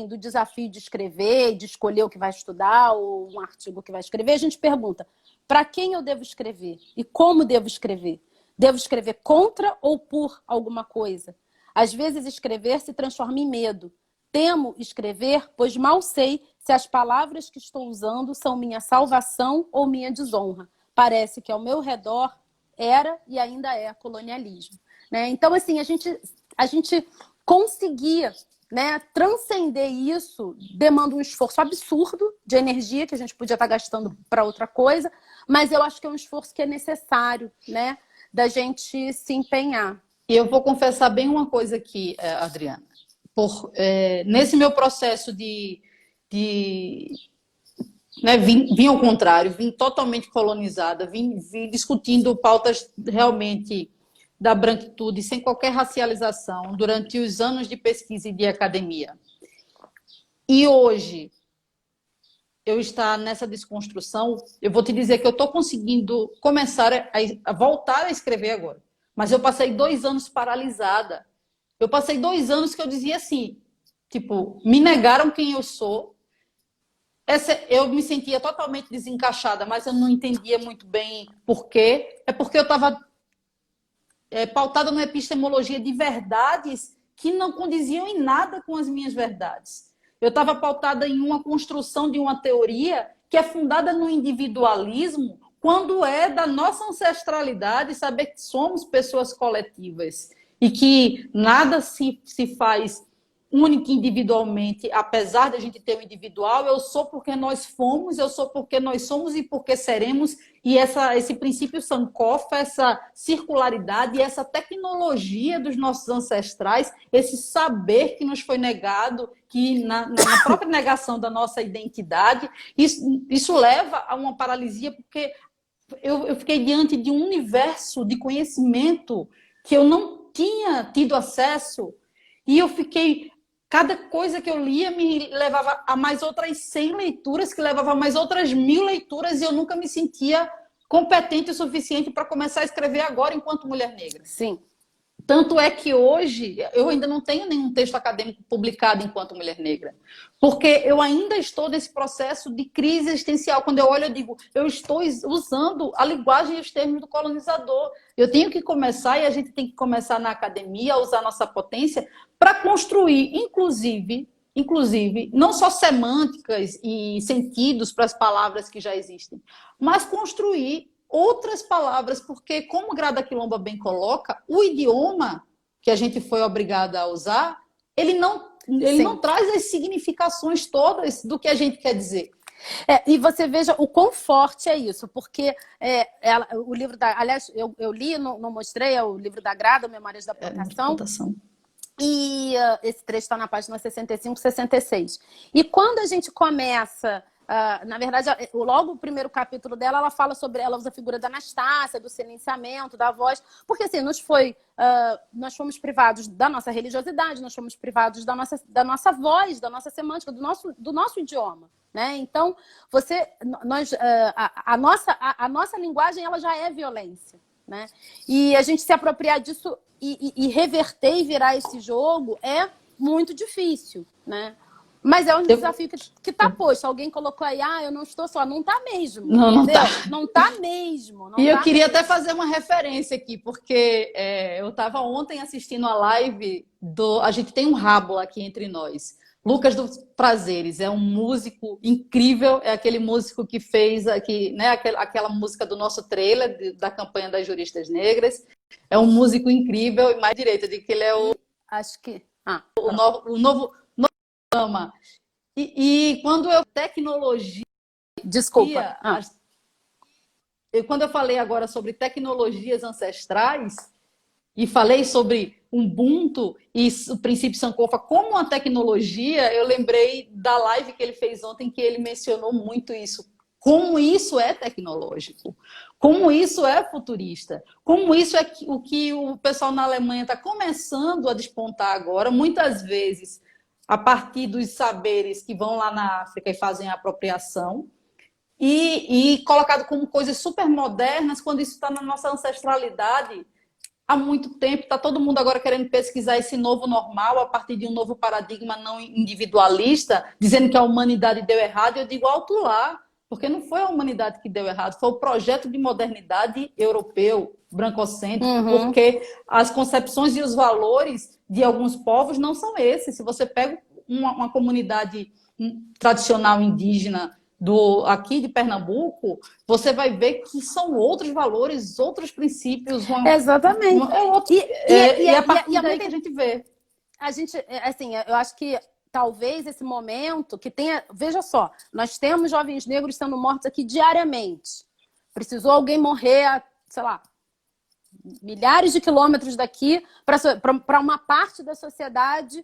do desafio de escrever, de escolher o que vai estudar, ou um artigo que vai escrever, a gente pergunta, para quem eu devo escrever? E como devo escrever? Devo escrever contra ou por alguma coisa? Às vezes, escrever se transforma em medo. Temo escrever, pois mal sei se as palavras que estou usando são minha salvação ou minha desonra. Parece que ao meu redor era e ainda é colonialismo. Né? Então, assim, a gente conseguir, né, transcender isso demanda um esforço absurdo de energia que a gente podia estar gastando para outra coisa, mas eu acho que é um esforço que é necessário, né, da gente se empenhar. E eu vou confessar bem uma coisa aqui, Adriana. Nesse meu processo né, vim ao contrário, vim totalmente colonizada, vim discutindo pautas realmente da branquitude, sem qualquer racialização, durante os anos de pesquisa e de academia. E hoje, eu estar nessa desconstrução, eu vou te dizer que eu estou conseguindo começar a voltar a escrever agora. Mas eu passei 2 anos paralisada. Eu passei 2 anos que eu dizia assim, tipo, me negaram quem eu sou. Eu me sentia totalmente desencaixada, mas eu não entendia muito bem por quê. É porque eu estava pautada numa epistemologia de verdades que não condiziam em nada com as minhas verdades. Eu estava pautada em uma construção de uma teoria que é fundada no individualismo, quando é da nossa ancestralidade saber que somos pessoas coletivas e que nada se faz única individualmente, apesar de a gente ter o individual, eu sou porque nós fomos, eu sou porque nós somos e porque seremos, e esse princípio Sankofa, essa circularidade e essa tecnologia dos nossos ancestrais, esse saber que nos foi negado, que na própria negação da nossa identidade, isso leva a uma paralisia, porque eu fiquei diante de um universo de conhecimento que eu não tinha tido acesso, e eu fiquei... Cada coisa que eu lia me levava a mais outras 100 leituras, que levava a mais outras 1000 leituras, e eu nunca me sentia competente o suficiente para começar a escrever agora enquanto mulher negra. Sim. Tanto é que hoje eu ainda não tenho nenhum texto acadêmico publicado enquanto mulher negra, porque eu ainda estou nesse processo de crise existencial. Quando eu olho, eu digo, eu estou usando a linguagem e os termos do colonizador. Eu tenho que começar, e a gente tem que começar na academia a usar nossa potência para construir, inclusive, não só semânticas e sentidos para as palavras que já existem, mas construir outras palavras, porque, como Grada Quilomba bem coloca, o idioma que a gente foi obrigada a usar, ele não traz as significações todas do que a gente quer dizer. E você veja o quão forte é isso, porque o livro da... Aliás, eu li, não mostrei, é o livro da Grada, Memórias da Plantação. E esse trecho está na página 65, 66. E quando a gente começa... na verdade, logo o primeiro capítulo dela, ela fala sobre... Ela usa a figura da Anastácia, do silenciamento, da voz. Porque assim, nós fomos privados da nossa religiosidade, nós fomos privados da nossa voz, da nossa semântica, do nosso idioma. Né? Então, a nossa linguagem ela já é violência. Né? E a gente se apropriar disso e reverter e virar esse jogo é muito difícil. Né? Mas é um desafio que está posto. Alguém colocou aí, eu não estou só. Não está mesmo. Não está. Não está mesmo. E eu queria até fazer uma referência aqui, porque eu estava ontem assistindo a live A gente tem um rabo aqui entre nós. Lucas dos Prazeres é um músico incrível, é aquele músico que fez aqui, né, aquela música do nosso trailer, da campanha das juristas negras. É um músico incrível, e mais direito, de que ele é o... Acho que... o novo ama. E quando eu... Tecnologia... Desculpa. Quando eu falei agora sobre tecnologias ancestrais, e falei sobre Ubuntu e o princípio Sankofa como uma tecnologia, eu lembrei da live que ele fez ontem, que ele mencionou muito isso. Como isso é tecnológico, como isso é futurista, como isso é o que o pessoal na Alemanha está começando a despontar agora, muitas vezes a partir dos saberes que vão lá na África e fazem a apropriação, e colocado como coisas super modernas, quando isso está na nossa ancestralidade há muito tempo. Está todo mundo agora querendo pesquisar esse novo normal a partir de um novo paradigma não individualista, dizendo que a humanidade deu errado. Eu digo alto lá, porque não foi a humanidade que deu errado, foi o projeto de modernidade europeu, brancocêntrico, porque as concepções e os valores de alguns povos não são esses. Se você pega uma comunidade tradicional indígena aqui de Pernambuco, você vai ver que são outros valores, outros princípios. Exatamente. E a partir daí que a gente vê. A gente, assim, eu acho que talvez esse momento que tenha... Veja só, nós temos jovens negros sendo mortos aqui diariamente. Precisou alguém morrer a, sei lá, milhares de quilômetros daqui para uma parte da sociedade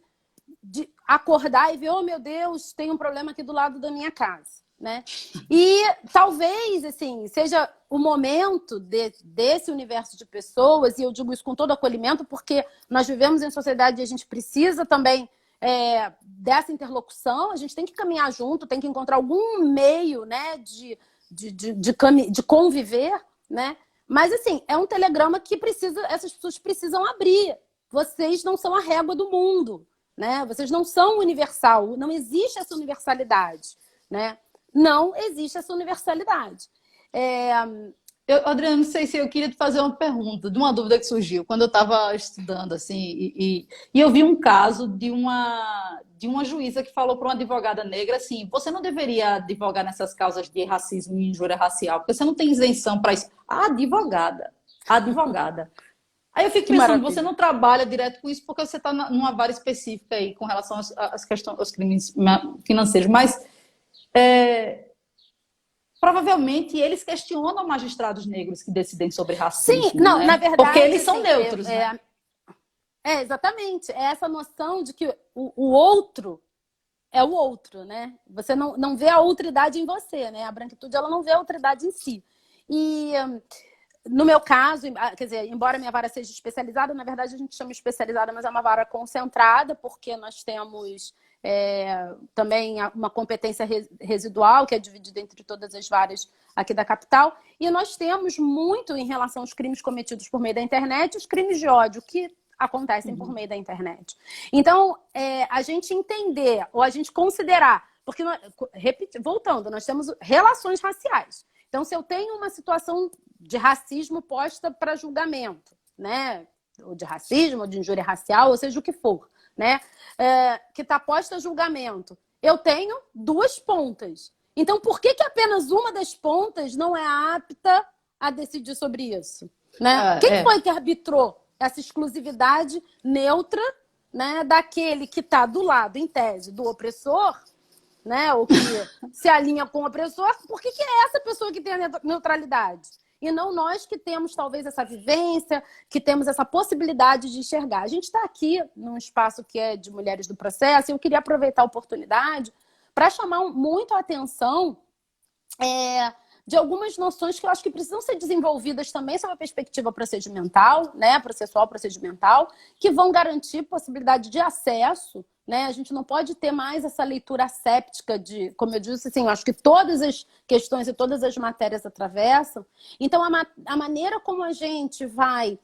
de acordar e ver, oh meu Deus, tem um problema aqui do lado da minha casa. Né? E talvez assim, seja o momento desse universo de pessoas, e eu digo isso com todo acolhimento, porque nós vivemos em sociedade e a gente precisa também dessa interlocução, a gente tem que caminhar junto, tem que encontrar algum meio, né, de conviver, né? Mas assim, é um telegrama que essas pessoas precisam abrir. Vocês não são a régua do mundo, né? Vocês não são universal, não existe essa universalidade, né? Não existe essa universalidade. Adriana, não sei se eu queria te fazer uma pergunta, de uma dúvida que surgiu quando eu estava estudando, assim, e eu vi um caso de uma juíza que falou para uma advogada negra assim: você não deveria advogar nessas causas de racismo e injúria racial, porque você não tem isenção para isso. A advogada. Aí eu fico Que pensando, maravilha. você não trabalha direto com isso porque você está numa vara específica aí com relação às questões, aos crimes financeiros, mas provavelmente eles questionam magistrados negros que decidem sobre Sim, racismo, não, na né? Porque verdade, eles são assim, neutros, né? exatamente. É essa noção de que o outro é o outro, né? Você não vê a outridade em você, né? A branquitude, ela não vê a outridade em si. E no meu caso, quer dizer, embora minha vara seja especializada, na verdade a gente chama especializada, mas é uma vara concentrada, porque nós temos também uma competência residual, que é dividida entre todas as varas aqui da capital, e nós temos muito em relação aos crimes cometidos por meio da internet, os crimes de ódio, que acontecem por meio da internet. Então, a gente entender, ou a gente considerar, porque, voltando, nós temos relações raciais. Então, se eu tenho uma situação de racismo posta para julgamento, né? Ou de racismo, ou de injúria racial, ou seja o que for, né? Que está posta a julgamento, eu tenho duas pontas. Então, por que apenas uma das pontas não é apta a decidir sobre isso? Né? Quem foi que arbitrou essa exclusividade neutra, né, daquele que está do lado, em tese, do opressor, né, ou que se alinha com o opressor? Por que é essa pessoa que tem a neutralidade? E não nós que temos, talvez, essa vivência, que temos essa possibilidade de enxergar. A gente está aqui num espaço que é de mulheres do processo, e eu queria aproveitar a oportunidade para chamar muito a atenção de algumas noções que eu acho que precisam ser desenvolvidas também sob a perspectiva procedimental, né, processual procedimental, que vão garantir possibilidade de acesso, né? A gente não pode ter mais essa leitura asséptica de, como eu disse, assim, eu acho que todas as questões e todas as matérias atravessam. Então, a maneira como a gente vai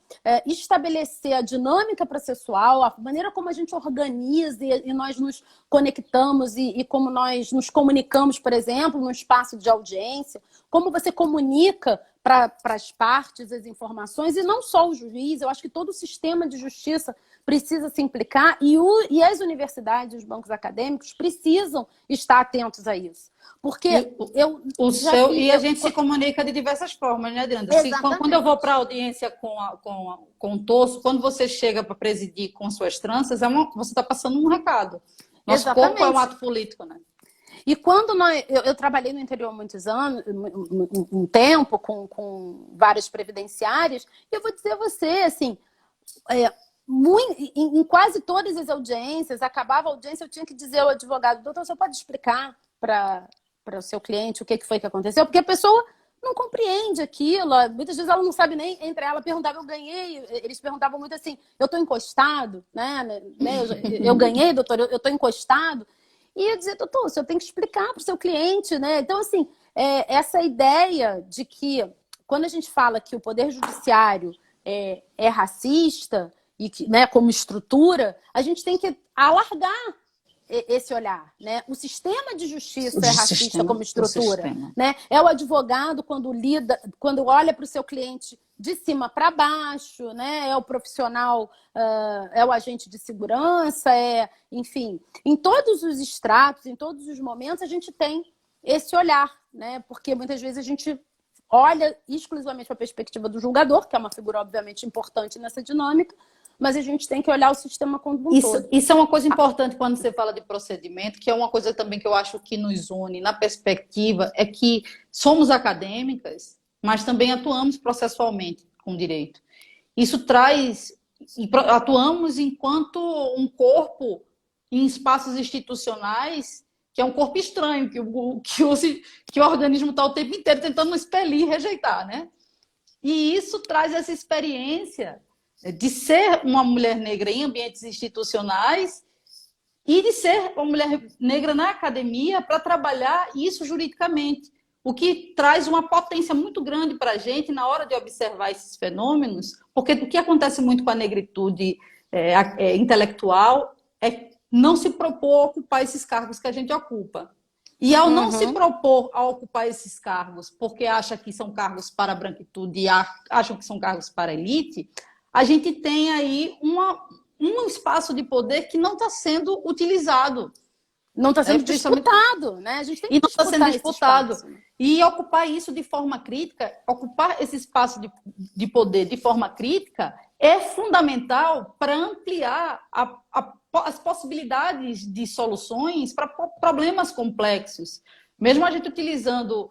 estabelecer a dinâmica processual, a maneira como a gente organiza e nós nos conectamos e como nós nos comunicamos, por exemplo, no espaço de audiência, como você comunica para as partes as informações, e não só o juiz, eu acho que todo o sistema de justiça precisa se implicar e as universidades, os bancos acadêmicos precisam estar atentos a isso. Porque e a gente se comunica de diversas formas, né, Adriana? Quando eu vou para a audiência com o torso, quando você chega para presidir com suas tranças, você está passando um recado. Nosso corpo é um ato político, né? E quando eu trabalhei no interior muitos anos, um tempo, com várias previdenciárias, e eu vou dizer a você, assim, em quase todas as audiências, acabava a audiência, eu tinha que dizer ao advogado: doutor, você pode explicar para o seu cliente o que foi que aconteceu? Porque a pessoa não compreende aquilo, muitas vezes ela não sabe nem, entre ela perguntava, eu ganhei, eles perguntavam muito assim, eu estou encostado, né? Eu ganhei, doutor, eu estou encostado. E eu dizer, doutor, o senhor tem que explicar para o seu cliente, né? Então, assim, essa ideia de que, quando a gente fala que o Poder Judiciário é racista, e que, né, como estrutura, a gente tem que alargar esse olhar, né? O sistema de justiça é racista como estrutura, né? É o advogado quando olha para o seu cliente de cima para baixo, né? É o profissional, é o agente de segurança, enfim, em todos os estratos, em todos os momentos a gente tem esse olhar, né? Porque muitas vezes a gente olha exclusivamente para a perspectiva do julgador, que é uma figura obviamente importante nessa dinâmica, mas a gente tem que olhar o sistema como um todo. Isso é uma coisa importante quando você fala de procedimento, que é uma coisa também que eu acho que nos une na perspectiva, é que somos acadêmicas, mas também atuamos processualmente com direito. Isso traz, atuamos enquanto um corpo em espaços institucionais, que é um corpo estranho, que o organismo está o tempo inteiro tentando expelir e rejeitar, né? E isso traz essa experiência de ser uma mulher negra em ambientes institucionais e de ser uma mulher negra na academia para trabalhar isso juridicamente, o que traz uma potência muito grande para a gente na hora de observar esses fenômenos, porque o que acontece muito com a negritude intelectual é não se propor a ocupar esses cargos que a gente ocupa. E ao não se propor a ocupar esses cargos, porque acha que são cargos para a branquitude e acham que são cargos para a elite, a gente tem aí um espaço de poder que não está sendo utilizado. Não está sendo disputado, né? A gente tem que não está sendo disputado. Espaço, né? E ocupar isso de forma crítica, ocupar esse espaço de poder de forma crítica, é fundamental para ampliar as possibilidades de soluções para problemas complexos. Mesmo a gente utilizando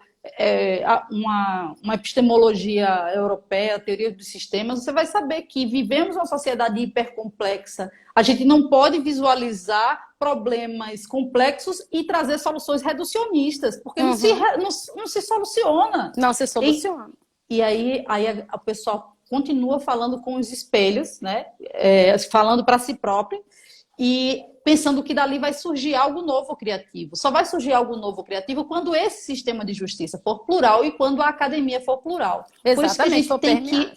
uma epistemologia europeia, teoria dos sistemas, você vai saber que vivemos uma sociedade hipercomplexa. A gente não pode visualizar problemas complexos e trazer soluções reducionistas, porque não se soluciona. Não se soluciona. E aí a pessoa continua falando com os espelhos, né? Falando para si própria e pensando que dali vai surgir algo novo criativo. Só vai surgir algo novo criativo quando esse sistema de justiça for plural e quando a academia for plural. Exatamente, por isso que a gente tem que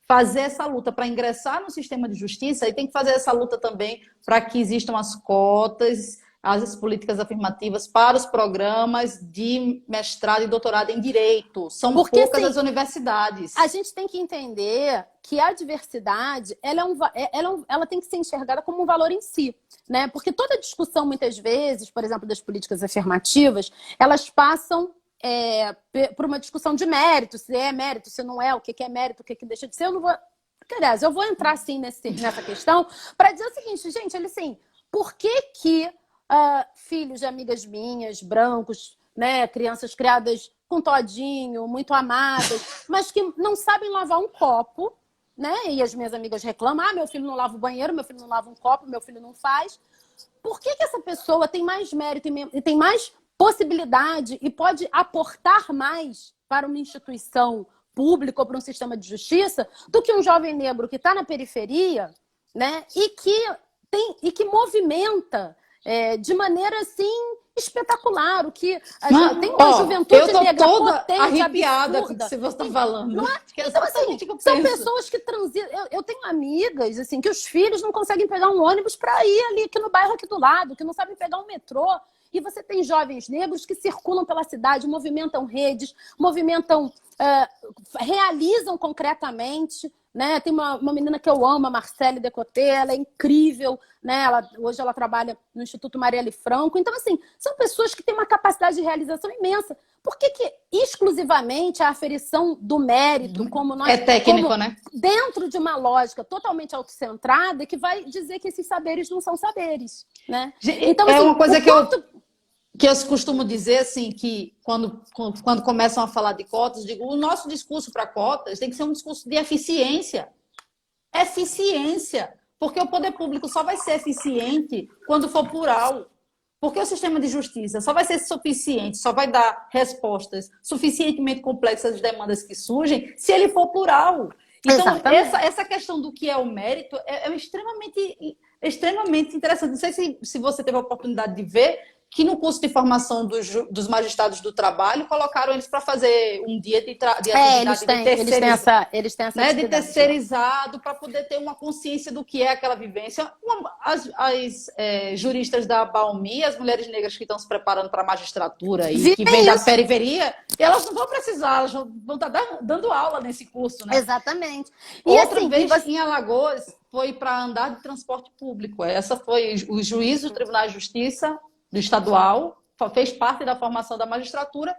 fazer essa luta para ingressar no sistema de justiça e tem que fazer essa luta também para que existam as cotas, as políticas afirmativas para os programas de mestrado e doutorado em direito. São poucas as universidades. A gente tem que entender que a diversidade ela tem que ser enxergada como um valor em si, né? Porque toda discussão, muitas vezes, por exemplo, das políticas afirmativas, elas passam por uma discussão de mérito, se é mérito, se não é, o que é mérito, o que deixa de ser. Eu não vou... Aliás, eu vou entrar, sim, nessa questão para dizer o seguinte, gente, assim, por que filhos de amigas minhas, brancos, né, crianças criadas com todinho, muito amadas, mas que não sabem lavar um copo, né? E as minhas amigas reclamam, meu filho não lava o banheiro, meu filho não lava um copo, meu filho não faz. Por que essa pessoa tem mais mérito e tem mais possibilidade e pode aportar mais para uma instituição pública ou para um sistema de justiça do que um jovem negro que está na periferia, né? E que movimenta de maneira assim espetacular, o que tem uma juventude negra potente, arrepiada absurda. Com o que você está falando. Não é? Então, assim, são pessoas que transitam. Eu tenho amigas assim que os filhos não conseguem pegar um ônibus para ir ali aqui no bairro aqui do lado, que não sabem pegar um metrô. E você tem jovens negros que circulam pela cidade, movimentam redes, realizam concretamente. Né? Tem uma menina que eu amo, a Marcele Decoté, ela é incrível, né? Hoje ela trabalha no Instituto Marielle Franco. Então, assim, são pessoas que têm uma capacidade de realização imensa. Por que exclusivamente a aferição do mérito, como nós... É técnico, né? Dentro de uma lógica totalmente autocentrada, que vai dizer que esses saberes não são saberes, né? Então, assim, uma coisa que eu costumo dizer, assim, que quando começam a falar de cotas, digo, o nosso discurso para cotas tem que ser um discurso de eficiência. Eficiência. Porque o poder público só vai ser eficiente quando for plural. Porque o sistema de justiça só vai ser suficiente, só vai dar respostas suficientemente complexas às demandas que surgem se ele for plural. Então, essa questão do que é o mérito é extremamente interessante. Não sei se você teve a oportunidade de ver que no curso de formação dos magistrados do trabalho colocaram eles para fazer um dia de atividade eles têm essa de terceirizado para poder ter uma consciência do que é aquela vivência. As juristas da Baumi, as mulheres negras que estão se preparando para a magistratura e que vêm da periferia, elas não vão precisar, elas vão estar dando aula nesse curso, né? Exatamente. E outra vez em Alagoas foi para andar de transporte público. Essa foi o juiz do Tribunal de Justiça do estadual, fez parte da formação da magistratura,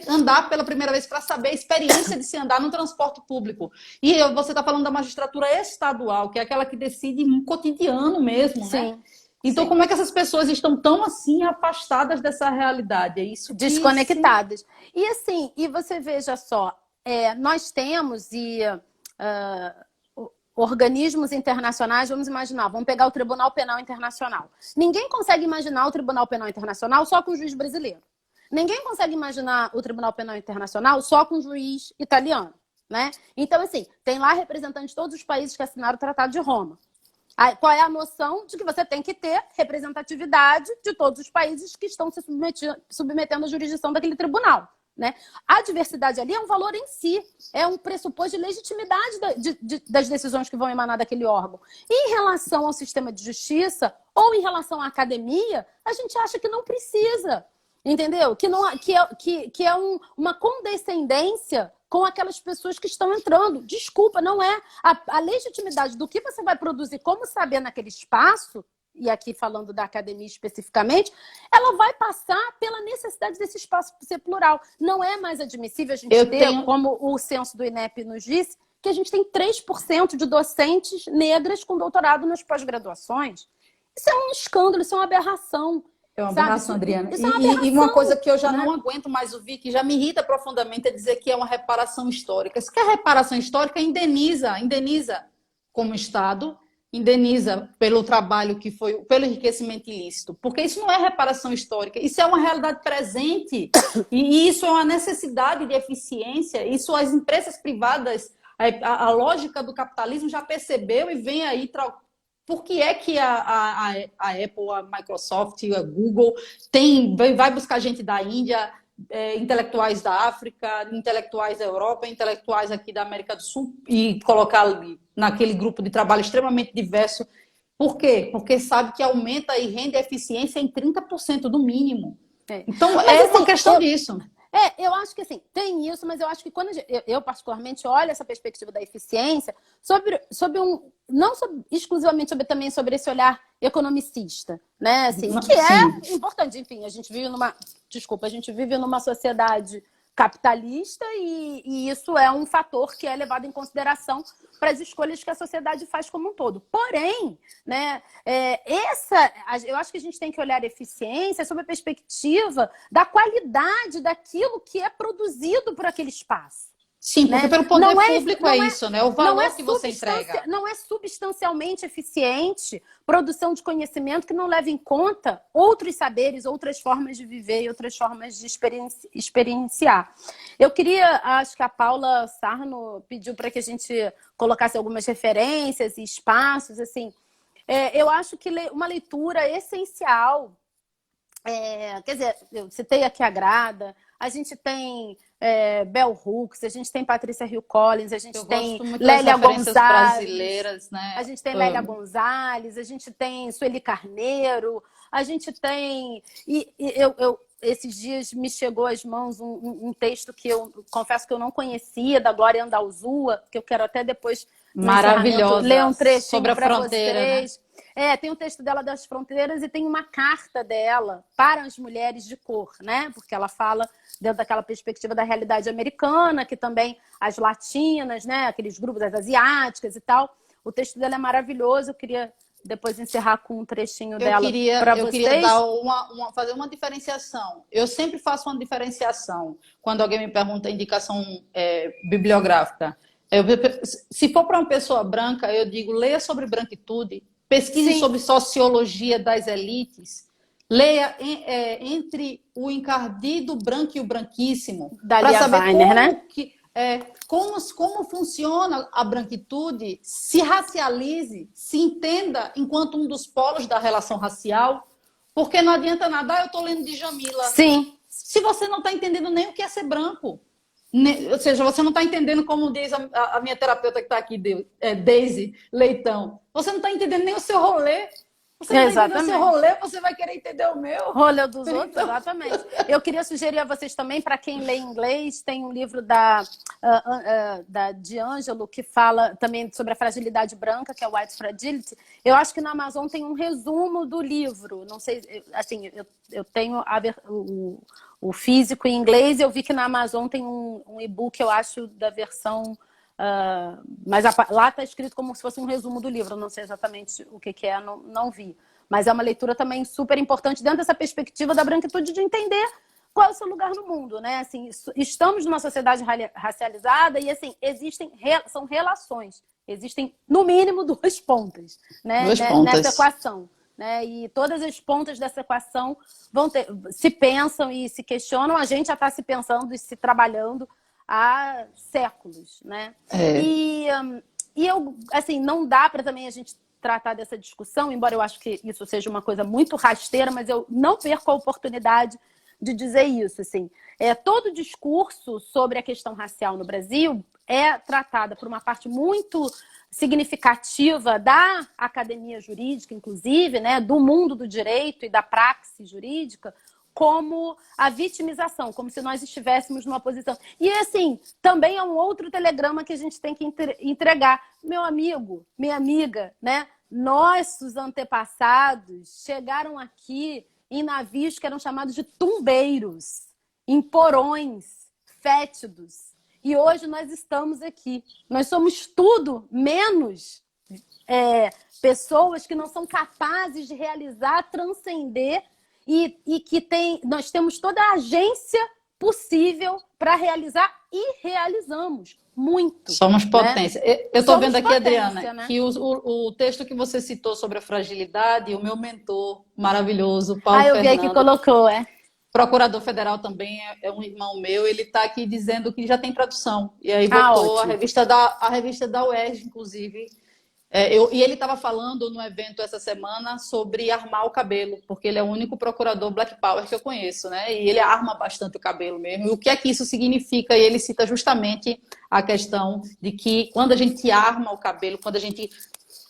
andar pela primeira vez para saber a experiência de se andar no transporte público. E você está falando da magistratura estadual, que é aquela que decide no cotidiano mesmo, né? Então, como é que essas pessoas estão tão assim afastadas dessa realidade? É isso que, desconectadas. E assim, e você veja só, nós temos organismos internacionais, vamos imaginar, vamos pegar o Tribunal Penal Internacional. Ninguém consegue imaginar o Tribunal Penal Internacional só com o juiz brasileiro. Ninguém consegue imaginar o Tribunal Penal Internacional só com o juiz italiano, né? Então, assim, tem lá representantes de todos os países que assinaram o Tratado de Roma. Aí, qual é a noção de que você tem que ter representatividade de todos os países que estão se submetendo à jurisdição daquele tribunal? Né? A diversidade ali é um valor em si, é um pressuposto de legitimidade das decisões que vão emanar daquele órgão. E em relação ao sistema de justiça ou em relação à academia, a gente acha que não precisa, entendeu? Que é uma condescendência com aquelas pessoas que estão entrando. Desculpa, não é. A legitimidade do que você vai produzir como saber naquele espaço, e aqui falando da academia especificamente, ela vai passar pela necessidade desse espaço ser plural. Não é mais admissível a gente como o censo do INEP nos disse, que a gente tem 3% de docentes negras com doutorado nas pós-graduações. Isso é um escândalo, isso é uma aberração. É uma Sabe? aberração, Adriana. Isso é uma aberração, E uma coisa que eu já né? não aguento mais ouvir, que já me irrita profundamente, é dizer que é uma reparação histórica. Se quer reparação histórica, indeniza como Estado, indeniza pelo trabalho que foi, pelo enriquecimento ilícito. Porque isso não é reparação histórica, isso é uma realidade presente. E isso é uma necessidade de eficiência. Isso as empresas privadas, a lógica do capitalismo já percebeu e vem aí. Por que é que a Apple, a Microsoft, a Google vai buscar gente da Índia, intelectuais da África, intelectuais da Europa, intelectuais aqui da América do Sul e colocar ali naquele grupo de trabalho extremamente diverso? Por quê? Porque sabe que aumenta e rende a eficiência em 30% do mínimo. Então, é uma questão disso. Eu acho que assim, tem isso, mas eu acho que quando eu particularmente olho essa perspectiva da eficiência sobre não exclusivamente também sobre esse olhar economicista, né? Assim, que é importante, enfim, a gente vive numa sociedade capitalista e isso é um fator que é levado em consideração para as escolhas que a sociedade faz como um todo. Porém, né, eu acho que a gente tem que olhar a eficiência sob a perspectiva da qualidade daquilo que é produzido por aquele espaço. Sim, porque pelo poder público é isso, né? O valor que você entrega. Não é substancialmente eficiente produção de conhecimento que não leva em conta outros saberes, outras formas de viver e outras formas de experienciar. Acho que a Paula Sarno pediu para que a gente colocasse algumas referências e espaços, assim. Eu acho que uma leitura essencial, quer dizer, eu citei aqui a Grada, a gente tem Bell Hooks, a gente tem Patrícia Hill Collins, a gente tem Lélia Gonzalez, brasileiras, né? A gente tem Lélia Gonzalez, a gente tem Sueli Carneiro, a gente tem... esses dias me chegou às mãos um texto que eu confesso que eu não conhecia, da Glória Andalzua, que eu quero até depois maravilhosa, ler um trechinho sobre a fronteira, vocês. Né? Tem um texto dela das fronteiras e tem uma carta dela para as mulheres de cor, né? Porque ela fala dentro daquela perspectiva da realidade americana, que também as latinas, né? Aqueles grupos, as asiáticas e tal. O texto dela é maravilhoso, eu queria depois encerrar com um trechinho dela para vocês. Eu queria dar fazer uma diferenciação. Eu sempre faço uma diferenciação quando alguém me pergunta indicação bibliográfica. Se for para uma pessoa branca, eu digo, leia sobre branquitude, pesquise sobre sociologia das elites, leia Entre o Encardido Branco e o Branquíssimo, para saber Weiner, né? como funciona a branquitude, se racialize, se entenda enquanto um dos polos da relação racial, porque não adianta nada, eu estou lendo Djamila. Sim. Se você não está entendendo nem o que é ser branco. Ou seja, você não está entendendo, como diz a minha terapeuta que está aqui, Daisy Leitão. Você não está entendendo nem o seu rolê. Você não está entendendo o seu rolê, você vai querer entender o meu. Rolê dos outros, exatamente. Eu queria sugerir a vocês também, para quem lê inglês, tem um livro da D'Angelo que fala também sobre a fragilidade branca, que é White Fragility. Eu acho que na Amazon tem um resumo do livro. Não sei, assim, eu tenho o físico em inglês, eu vi que na Amazon tem um e-book, eu acho, da versão... mas lá está escrito como se fosse um resumo do livro, eu não sei exatamente o que é, não vi. Mas é uma leitura também super importante dentro dessa perspectiva da branquitude, de entender qual é o seu lugar no mundo, né? Assim, estamos numa sociedade racializada e assim, são relações. Existem, no mínimo, duas pontas, né? Nessa equação. Né? E todas as pontas dessa equação se pensam e se questionam. A gente já está se pensando e se trabalhando há séculos, né? E eu, assim, não dá para também a gente tratar dessa discussão, embora eu acho que isso seja uma coisa muito rasteira, mas eu não perco a oportunidade de dizer isso, assim. Todo discurso sobre a questão racial no Brasil é tratada por uma parte muito significativa da academia jurídica, inclusive, né, do mundo do direito e da praxis jurídica, como a vitimização, como se nós estivéssemos numa posição. E, assim, também é um outro telegrama que a gente tem que entregar. Meu amigo, minha amiga, né? Nossos antepassados chegaram aqui em navios que eram chamados de tumbeiros, em porões fétidos. e hoje nós estamos aqui. Nós somos tudo menos pessoas que não são capazes de realizar, transcender e que nós temos toda a agência possível para realizar e realizamos muito. Somos potência. Né? Eu estou vendo aqui, potência, Adriana, né? que o texto que você citou sobre a fragilidade, o meu mentor maravilhoso, Paulo eu vi aí que Fernando, colocou, procurador federal também, é um irmão meu, ele está aqui dizendo que já tem tradução. E aí botou a revista da UERJ, inclusive. E ele estava falando no evento essa semana sobre armar o cabelo, porque ele é o único procurador Black Power que eu conheço, né? E ele arma bastante o cabelo mesmo. E o que é que isso significa? E ele cita justamente a questão de que quando a gente arma o cabelo, quando a gente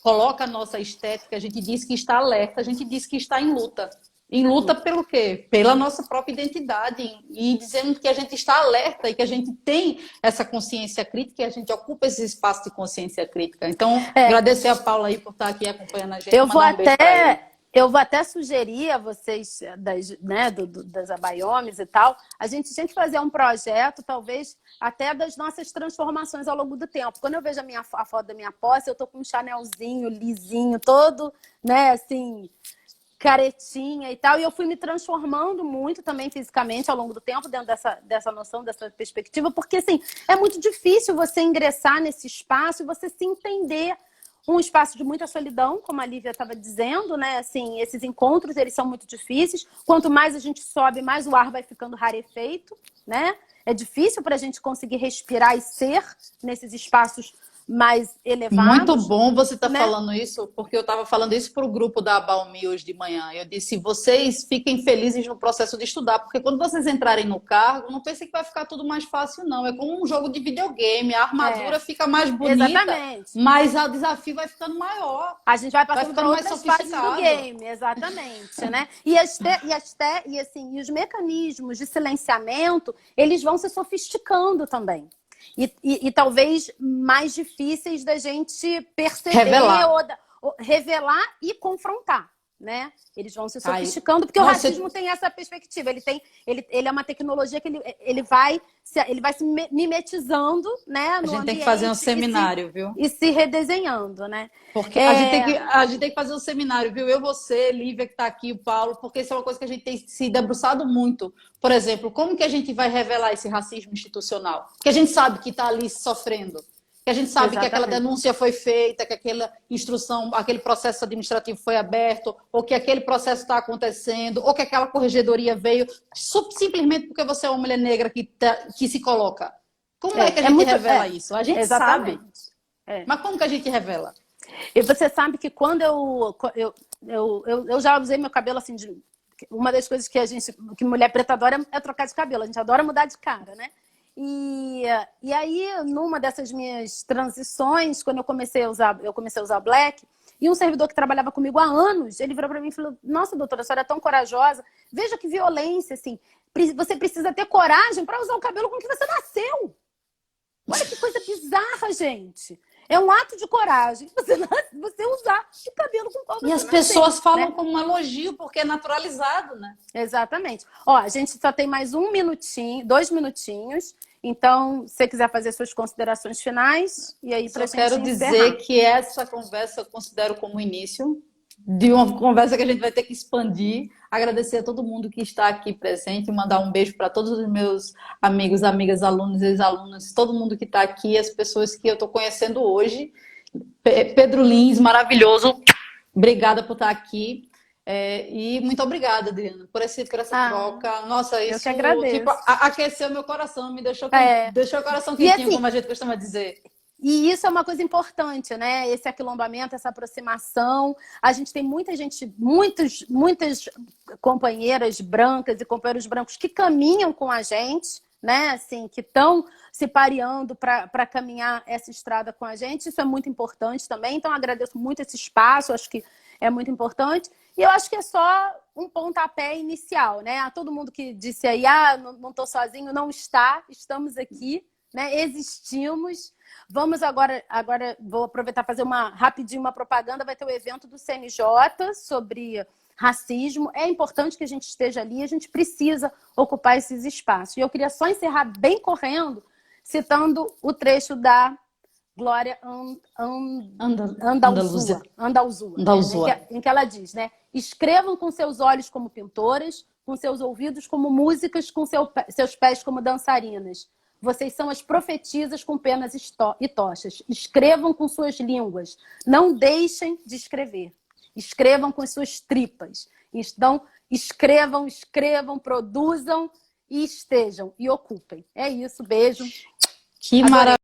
coloca a nossa estética, a gente diz que está alerta, a gente diz que está em luta. Em luta pelo quê? Pela nossa própria identidade. E dizendo que a gente está alerta e que a gente tem essa consciência crítica e a gente ocupa esse espaço de consciência crítica. Então, agradecer a Paula aí por estar aqui acompanhando a gente. Eu vou até sugerir a vocês das Abaiomes e tal, a gente fazer um projeto, talvez, até das nossas transformações ao longo do tempo. Quando eu vejo a foto da minha posse, eu tô com um chanelzinho lisinho, todo, né, assim, caretinha e tal, e eu fui me transformando muito também fisicamente ao longo do tempo, dentro dessa noção, dessa perspectiva, porque, assim, é muito difícil você ingressar nesse espaço e você se entender. Um espaço de muita solidão, como a Lívia estava dizendo, né? Assim, esses encontros, eles são muito difíceis. Quanto mais a gente sobe, mais o ar vai ficando rarefeito, né? É difícil para a gente conseguir respirar e ser nesses espaços mais elevados. Muito bom você estar falando isso, porque eu estava falando isso para o grupo da Abaomi hoje de manhã. Eu disse, vocês fiquem felizes no processo de estudar, porque quando vocês entrarem no cargo, não pensem que vai ficar tudo mais fácil, não. É como um jogo de videogame, a armadura fica mais bonita, exatamente, mas o desafio vai ficando maior. A gente vai passando por outras fases do game, exatamente, né? E os mecanismos de silenciamento, eles vão se sofisticando também. E talvez mais difíceis da gente perceber, revelar e confrontar, né? Eles vão se sofisticando, porque o racismo tem essa perspectiva. Ele é uma tecnologia que ele vai se mimetizando, né, no ambiente. A gente tem que fazer um seminário, viu? E se redesenhando, né? Porque a gente tem que fazer um seminário, viu? Eu, você, Lívia, que está aqui, o Paulo, porque isso é uma coisa que a gente tem se debruçado muito. Por exemplo, como que a gente vai revelar esse racismo institucional? Que a gente sabe que está ali sofrendo. Que a gente sabe que aquela denúncia foi feita, que aquela instrução, aquele processo administrativo foi aberto, ou que aquele processo está acontecendo, ou que aquela corregedoria veio, simplesmente porque você é uma mulher negra que se coloca. Como é que a gente revela isso? A gente sabe. Mas como que a gente revela? E você sabe que quando eu já usei meu cabelo assim, uma das coisas que mulher preta adora é trocar de cabelo, a gente adora mudar de cara, né? E aí, numa dessas minhas transições, quando eu comecei a usar black, e um servidor que trabalhava comigo há anos, ele virou para mim e falou, nossa, doutora, a senhora é tão corajosa, veja que violência, assim, você precisa ter coragem para usar o cabelo com que você nasceu. Olha que coisa bizarra, gente. É um ato de coragem você usar o cabelo com qual você E as pessoas falam como um elogio, porque é naturalizado, né? Exatamente. Ó, a gente só tem mais 2 minutinhos. Então, se você quiser fazer suas considerações finais, e aí pra gente encerrar. Eu quero dizer que essa conversa eu considero como início de uma conversa que a gente vai ter que expandir. Agradecer a todo mundo que está aqui presente, mandar um beijo para todos os meus amigos, amigas, alunos, ex-alunos, todo mundo que está aqui, as pessoas que eu estou conhecendo hoje. Pedro Lins, maravilhoso, obrigada por estar aqui. E muito obrigada, Adriana, por essa troca. Nossa, isso aqueceu meu coração, me deixou o coração quentinho, assim, como a gente costuma dizer. E isso é uma coisa importante, né? Esse aquilombamento, essa aproximação. A gente tem muita gente, muitas companheiras brancas e companheiros brancos que caminham com a gente, né? Assim, que estão se pareando para caminhar essa estrada com a gente. Isso é muito importante também. Então, agradeço muito esse espaço, acho que é muito importante. E eu acho que é só um pontapé inicial, né? A todo mundo que disse aí, não estou sozinho, não está, estamos aqui, né? Existimos. Vamos agora vou aproveitar para fazer rapidinho uma propaganda, vai ter o evento do CNJ sobre racismo. É importante que a gente esteja ali, a gente precisa ocupar esses espaços. E eu queria só encerrar bem correndo, citando o trecho da Glória Andalzua, né? Em que ela diz, né? Escrevam com seus olhos como pintoras, com seus ouvidos como músicas, com seus pés como dançarinas. Vocês são as profetisas com penas e tochas. Escrevam com suas línguas. Não deixem de escrever. Escrevam com suas tripas. Então, escrevam, produzam e estejam e ocupem. É isso, beijo. Que maravilha.